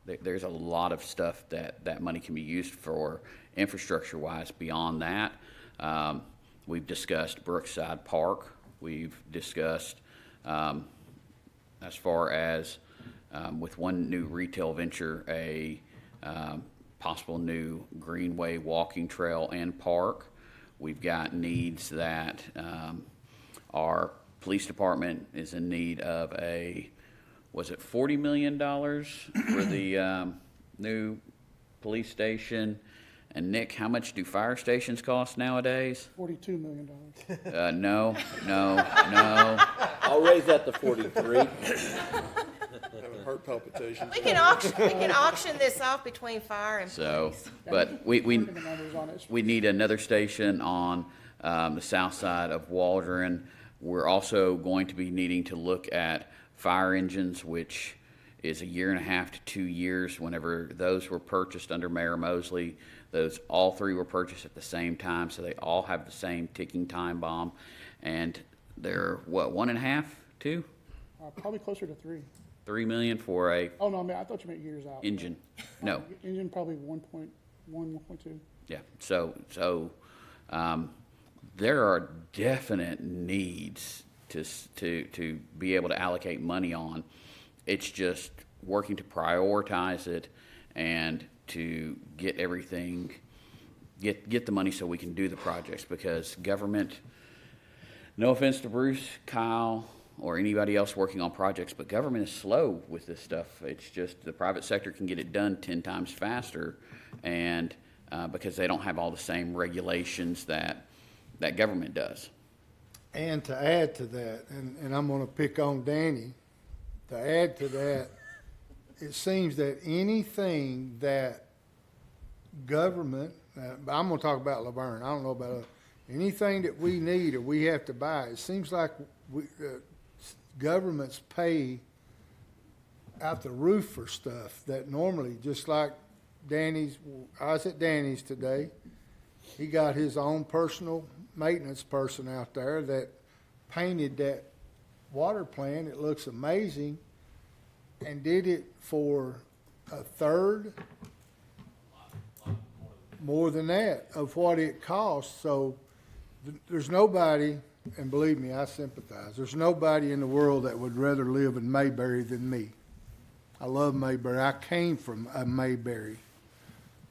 there's a lot of stuff that money can be used for infrastructure-wise beyond that. We've discussed Brookside Park. We've discussed, as far as with one new retail venture, a possible new greenway walking trail and park. We've got needs that our police department is in need of was it $40 million for the new police station? And Nick, how much do fire stations cost nowadays? $42 million. No. I'll raise that to 43. Having heart palpitations. We can auction this off between fire and So, police. but we need another station on the south side of Waldron. We're also going to be needing to look at fire engines, which is 1.5 to 2 years. Whenever those were purchased under Mayor Mosley, all 3 were purchased at the same time, so they all have the same ticking time bomb. And they're, what, 1.5, 2? Probably closer to 3. $3 million for a Oh, no, I mean, I thought you meant years out. engine. No. Engine probably 1.1, 1.2. Yeah, so there are definite needs to be able to allocate money on. It's just working to prioritize it and to get everything, get the money so we can do the projects, because government, no offense to Bruce, Kyle, or anybody else working on projects, but government is slow with this stuff. It's just the private sector can get it done 10 times faster, and because they don't have all the same regulations that government does. And to add to that, and I'm going to pick on Danny, to add to that, it seems that anything that government, I'm going to talk about Laverne, I don't know about anything that we need or we have to buy, it seems like governments pay out the roof for stuff that normally, just like Danny's, I was at Danny's today, he got his own personal maintenance person out there that painted that water plant. It looks amazing, and did it for a third, more than that, of what it costs. So there's nobody, and believe me, I sympathize, there's nobody in the world that would rather live in Mayberry than me. I love Mayberry. I came from a Mayberry.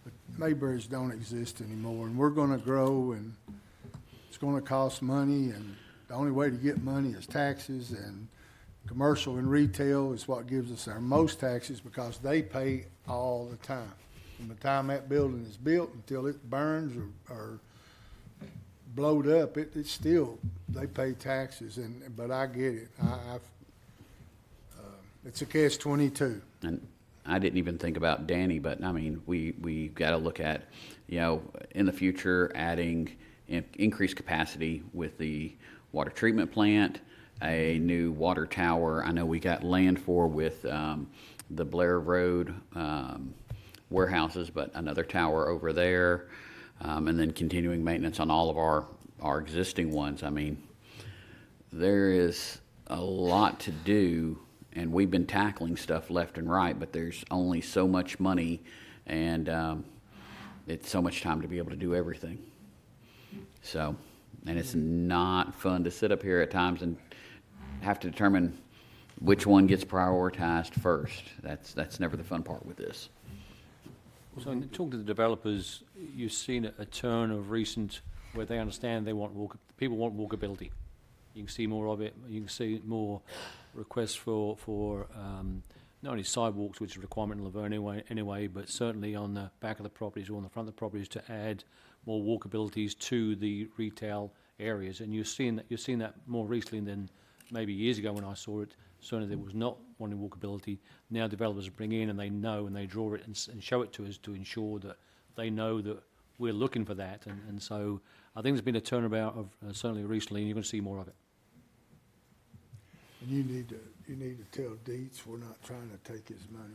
But Mayberries don't exist anymore, and we're going to grow, and it's going to cost money, and the only way to get money is taxes, and commercial and retail is what gives us our most taxes, because they pay all the time. From the time that building is built until it burns or blowed up, it's still, they pay taxes, but I get it. It's a catch-22. And I didn't even think about Danny, but I mean, we got to look at, in the future, adding increased capacity with the water treatment plant, a new water tower. I know we got land for with the Blair Road warehouses, but another tower over there, and then continuing maintenance on all of our existing ones. I mean, there is a lot to do, and we've been tackling stuff left and right, but there's only so much money, and it's so much time to be able to do everything. So, and it's not fun to sit up here at times and have to determine which one gets prioritized first. That's never the fun part with this. So in talking to the developers, you've seen a turn of recent where they understand people want walkability. You can see more of it. You can see more requests for not only sidewalks, which is a requirement in Laverne anyway, but certainly on the back of the properties or on the front of the properties to add more walkabilities to the retail areas. And you're seeing that more recently than maybe years ago when I saw it. Certainly there was not wanting walkability. Now developers bring in and they know and they draw it and show it to us to ensure that they know that we're looking for that. And so I think there's been a turnabout of certainly recently, and you're going to see more of it. And you need to tell Dietz we're not trying to take his money.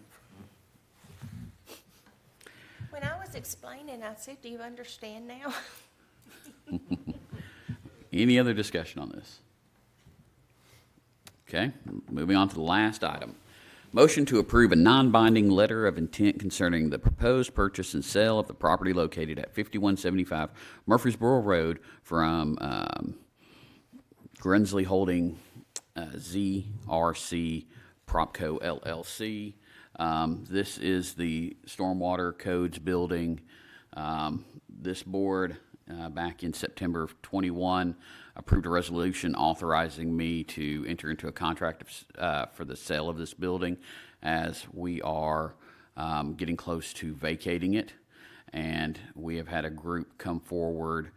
When I was explaining, I said, do you understand now? Any other discussion on this? Okay, moving on to the last item. Motion to approve a non-binding letter of intent concerning the proposed purchase and sale of the property located at 5175 Murfreesboro Road from Grensley Holding ZRC Propco LLC. This is the Stormwater Codes building. This board, back in September of '21, approved a resolution authorizing me to enter into a contract for the sale of this building, as we are getting close to vacating it. And we have had a group come forward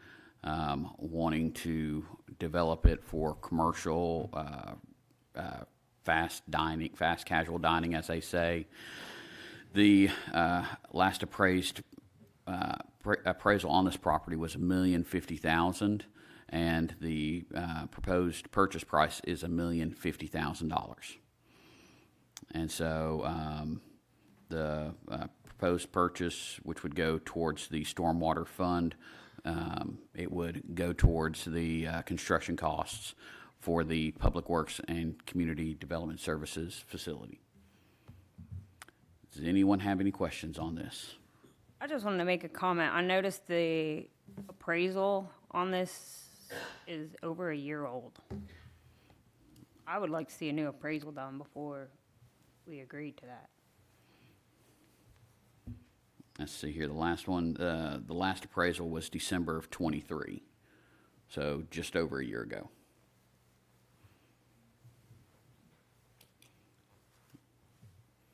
wanting to develop it for commercial fast casual dining, as they say. The last appraisal on this property was $1,050,000, and the proposed purchase price is $1,050,000. And so the proposed purchase, which would go towards the stormwater fund, it would go towards the construction costs for the Public Works and Community Development Services facility. Does anyone have any questions on this? I just wanted to make a comment. I noticed the appraisal on this is over a year old. I would like to see a new appraisal done before we agreed to that. Let's see here, the last one, the last appraisal was December of '23, so just over a year ago.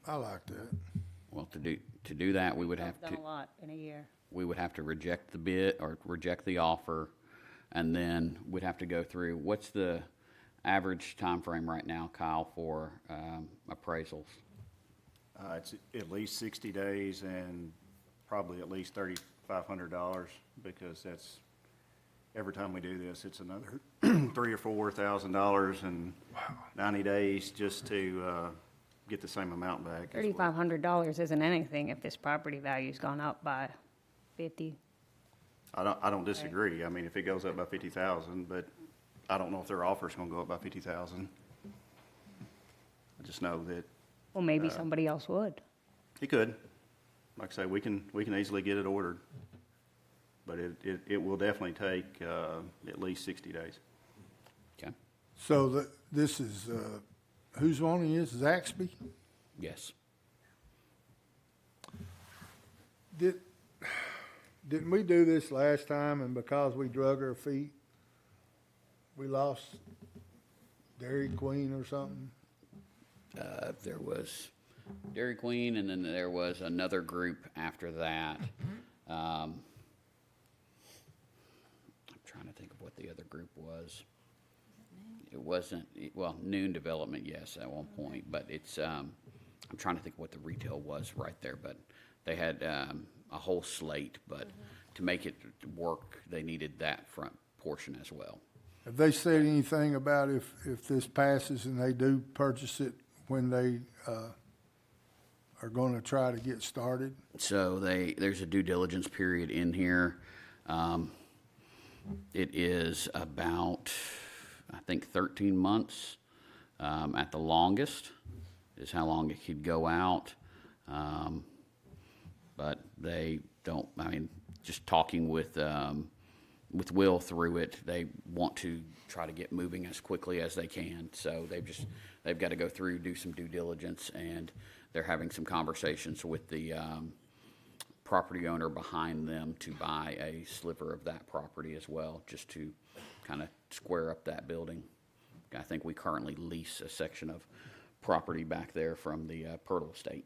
I like that. Well, to do that, we would have Done to, a lot in a year. we would have to reject the bid or reject the offer, and then we'd have to go through, what's the average time frame right now, Kyle, for appraisals? It's at least 60 days and probably at least $3,500, because that's, every time we do this, it's another $3,000 or $4,000 in 90 days just to get the same amount back. $3,500 isn't anything if this property value's gone up by 50. I don't disagree. I mean, if it goes up by 50,000, but I don't know if their offer's gonna go up by 50,000. I just know that Well, maybe somebody else would. it could. Like I say, we can easily get it ordered, but it will definitely take at least 60 days. Okay, So this is, who's wanting this? Zaxby? yes. Didn't we do this last time, and because we drug our feet, we lost Dairy Queen or something? There was Dairy Queen, and then there was another group after that. I'm trying to think of what the other group was. It wasn't, well, Noon Development, yes, at one point, but it's, I'm trying to think of what the retail was right there, but they had a whole slate, but to make it work, they needed that front portion as well. Have they said anything about if this passes and they do purchase it, when they are going to try to get started? So there's a due diligence period in here. It is about, I think, 13 months at the longest is how long it could go out. But they don't, I mean, just talking with Will through it, they want to try to get moving as quickly as they can. So they've got to go through, do some due diligence, and they're having some conversations with the property owner behind them to buy a sliver of that property as well, just to kind of square up that building. I think we currently lease a section of property back there from the Pirtle Estate.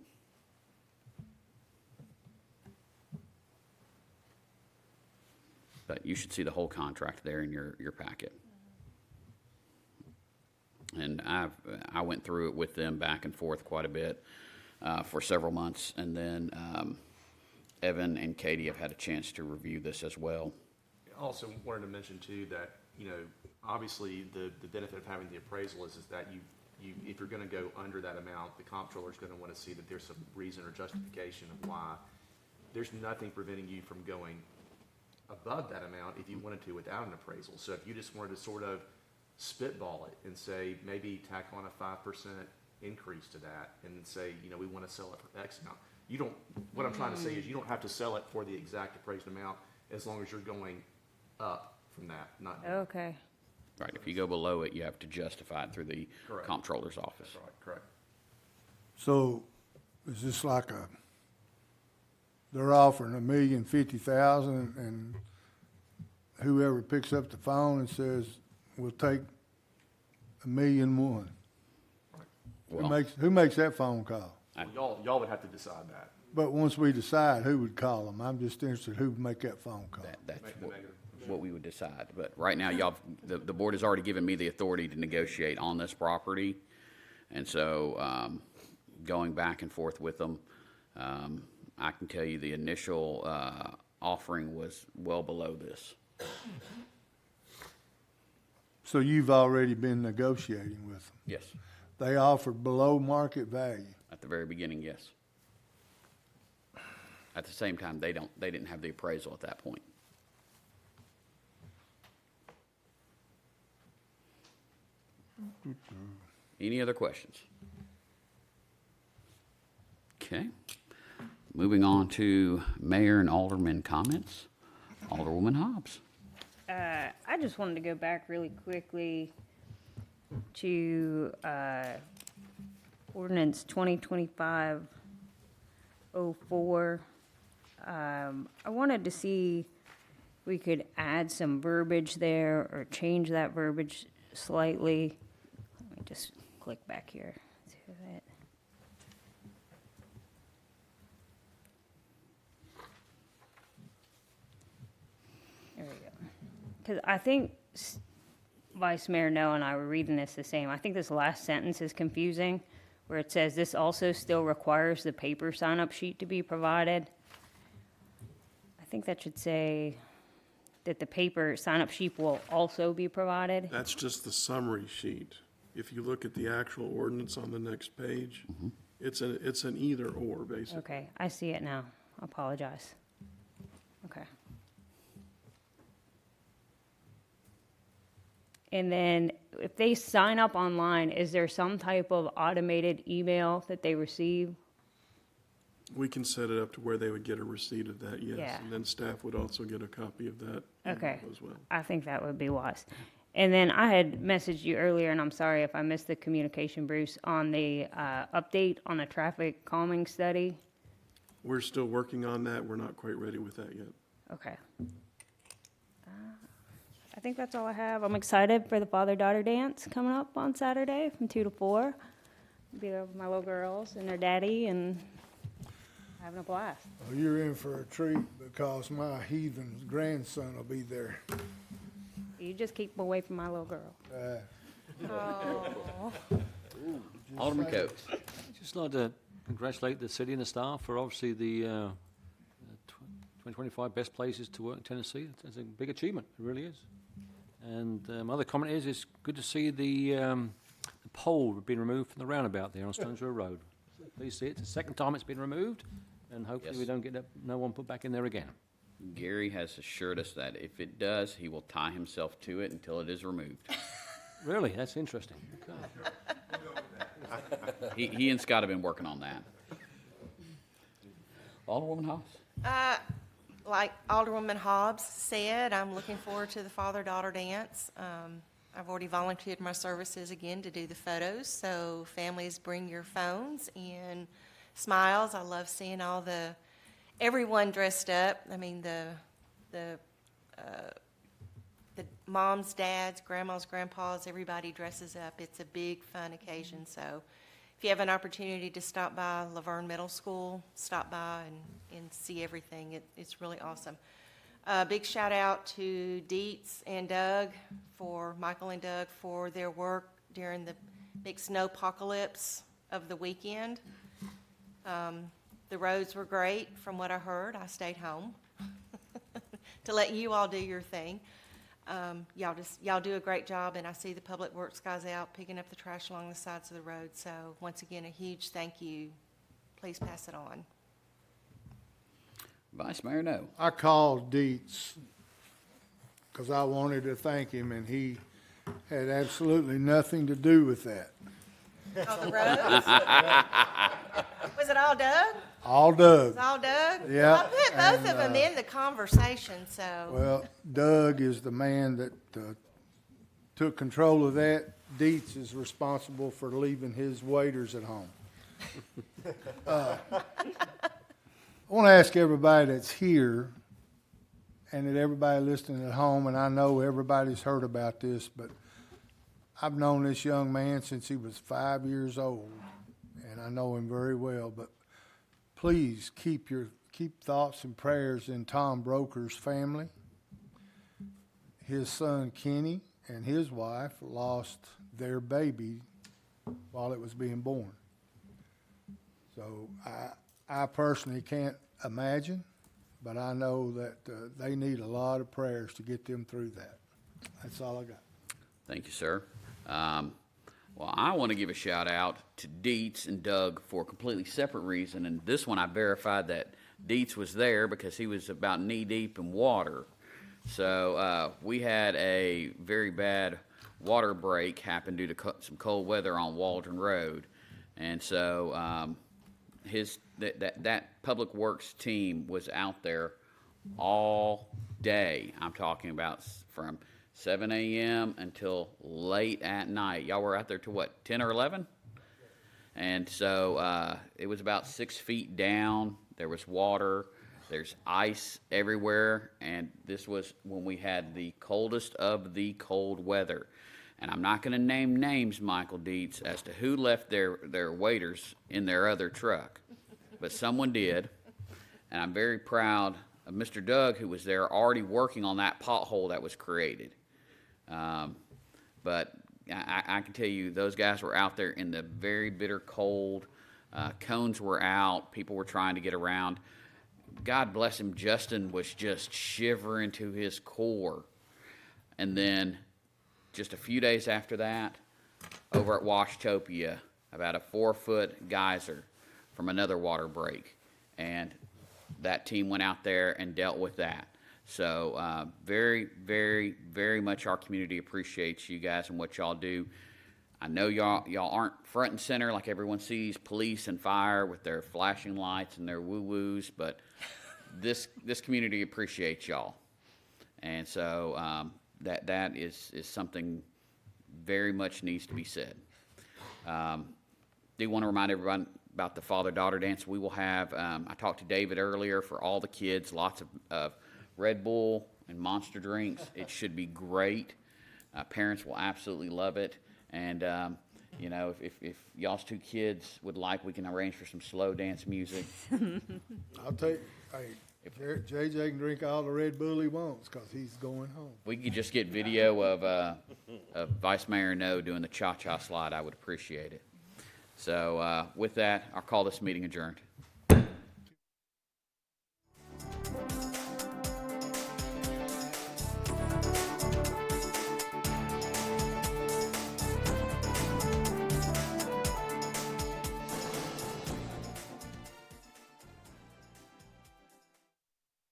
But you should see the whole contract there in your packet. And I went through it with them back and forth quite a bit for several months, and then Evan and Katie have had a chance to review this as well. Also wanted to mention too that, obviously the benefit of having the appraisal is that if you're gonna go under that amount, the comptroller's gonna wanna see that there's some reason or justification of why. There's nothing preventing you from going above that amount if you wanted to without an appraisal. So if you just wanted to sort of spitball it and say, maybe tack on a 5% increase to that and say, we wanna sell it for X amount. What I'm trying to say is you don't have to sell it for the exact appraised amount as long as you're going up from that, not down. Okay. Right, if you go below it, you have to justify it through the Correct. comptroller's office. That's right, correct. So is this like they're offering $1,050,000 and whoever picks up the phone and says, we'll take $1,000,001? Well, Who makes that phone call? Y'all would have to decide that. But once we decide, who would call them? I'm just interested who would make that phone call. that's Make the negative. what we would decide. But right now, the board has already given me the authority to negotiate on this property. And so, going back and forth with them, I can tell you the initial, offering was well below this. So you've already been negotiating with them? Yes. They offered below market value? At the very beginning, yes. At the same time, they didn't have the appraisal at that point. Any other questions? Okay. Moving on to mayor and alderman comments. Alderwoman Hobbs. I just wanted to go back really quickly to Ordinance 2025-04. I wanted to see if we could add some verbiage there or change that verbiage slightly. Let me just click back here to it. There we go. Because I think Vice Mayor Noah and I were reading this the same. I think this last sentence is confusing, where it says, this also still requires the paper sign-up sheet to be provided. I think that should say that the paper sign-up sheet will also be provided. That's just the summary sheet. If you look at the actual ordinance on the next page, it's an either or, basically. Okay, I see it now. I apologize. Okay. And then if they sign up online, is there some type of automated email that they receive? We can set it up to where they would get a receipt of that, yes. Yeah. And then staff would also get a copy of that Okay. as well. I think that would be wise. And then I had messaged you earlier, and I'm sorry if I missed the communication, Bruce, on the update on the traffic calming study. We're still working on that. We're not quite ready with that yet. Okay. I think that's all I have. I'm excited for the father-daughter dance coming up on Saturday from 2 to 4. Be there with my little girls and their daddy and having a blast. Well, you're in for a treat because my heathen grandson will be there. You just keep away from my little girl. Alderman Coates. Just like to congratulate the city and the staff for obviously the 2025 best places to work in Tennessee. It's a big achievement, it really is. And my other comment is it's good to see the pole being removed from the roundabout there on Stones Row Road. Please see it. It's the second time it's been removed, and hopefully Yes. we don't get no one put back in there again. Gary has assured us that if it does, he will tie himself to it until it is removed. Really? That's interesting. Okay. He and Scott have been working on that. Alderwoman Hobbs. Like Alderwoman Hobbs said, I'm looking forward to the father-daughter dance. I've already volunteered my services again to do the photos, so families bring your phones and smiles. I love seeing everyone dressed up. I mean, the moms, dads, grandmas, grandpas, everybody dresses up. It's a big, fun occasion, so if you have an opportunity to stop by Laverne Middle School, stop by and see everything. It's really awesome. Big shout out to Dietz and Michael and Doug, for their work during the big snowpocalypse of the weekend. The roads were great, from what I heard. I stayed home to let you all do your thing. Y'all do a great job, and I see the Public Works guys out picking up the trash along the sides of the road. So once again, a huge thank you. Please pass it on. Vice Mayor No. I called Dietz because I wanted to thank him, and he had absolutely nothing to do with that. Oh, the roads? Was it all Doug? All Doug. It's all Doug? Yeah, Well, I put both and, of them in the conversation, so. Well, Doug is the man that took control of that. Dietz is responsible for leaving his waiters at home. I want to ask everybody that's here and that everybody listening at home, and I know everybody's heard about this, but I've known this young man since he was 5 years old, and I know him very well, but please keep thoughts and prayers in Tom Broker's family. His son Kenny and his wife lost their baby while it was being born. So I personally can't imagine, but I know that they need a lot of prayers to get them through that. That's all I got. Thank you, sir. Well, I want to give a shout out to Dietz and Doug for a completely separate reason. And this one I verified that Dietz was there because he was about knee deep in water. So we had a very bad water break happen due to some cold weather on Waldron Road. And so that Public Works team was out there all day. I'm talking about from 7 a.m. until late at night. Y'all were out there to what, 10 or 11? And so it was about 6 feet down. There was water. There's ice everywhere. And this was when we had the coldest of the cold weather. And I'm not going to name names, Michael Dietz, as to who left their waiters in their other truck. But someone did. And I'm very proud of Mr. Doug, who was there already working on that pothole that was created. But I can tell you, those guys were out there in the very bitter cold. Cones were out. People were trying to get around. God bless him, Justin was just shivering to his core. And then just a few days after that, over at Washtopia, about a 4-foot geyser from another water break. And that team went out there and dealt with that. So very, very, very much our community appreciates you guys and what y'all do. I know y'all aren't front and center like everyone sees police and fire with their flashing lights and their woo-woos, but this community appreciates y'all. And so that is something very much needs to be said. Do want to remind everyone about the father-daughter dance we will have. I talked to David earlier, for all the kids, lots of Red Bull and Monster drinks. It should be great. Parents will absolutely love it. And, if y'all's 2 kids would like, we can arrange for some slow dance music. I'll take, hey, JJ can drink all the Red Bull he wants because he's going home. We could just get video of Vice Mayor No doing the cha-cha slide. I would appreciate it. So with that, I'll call this meeting adjourned.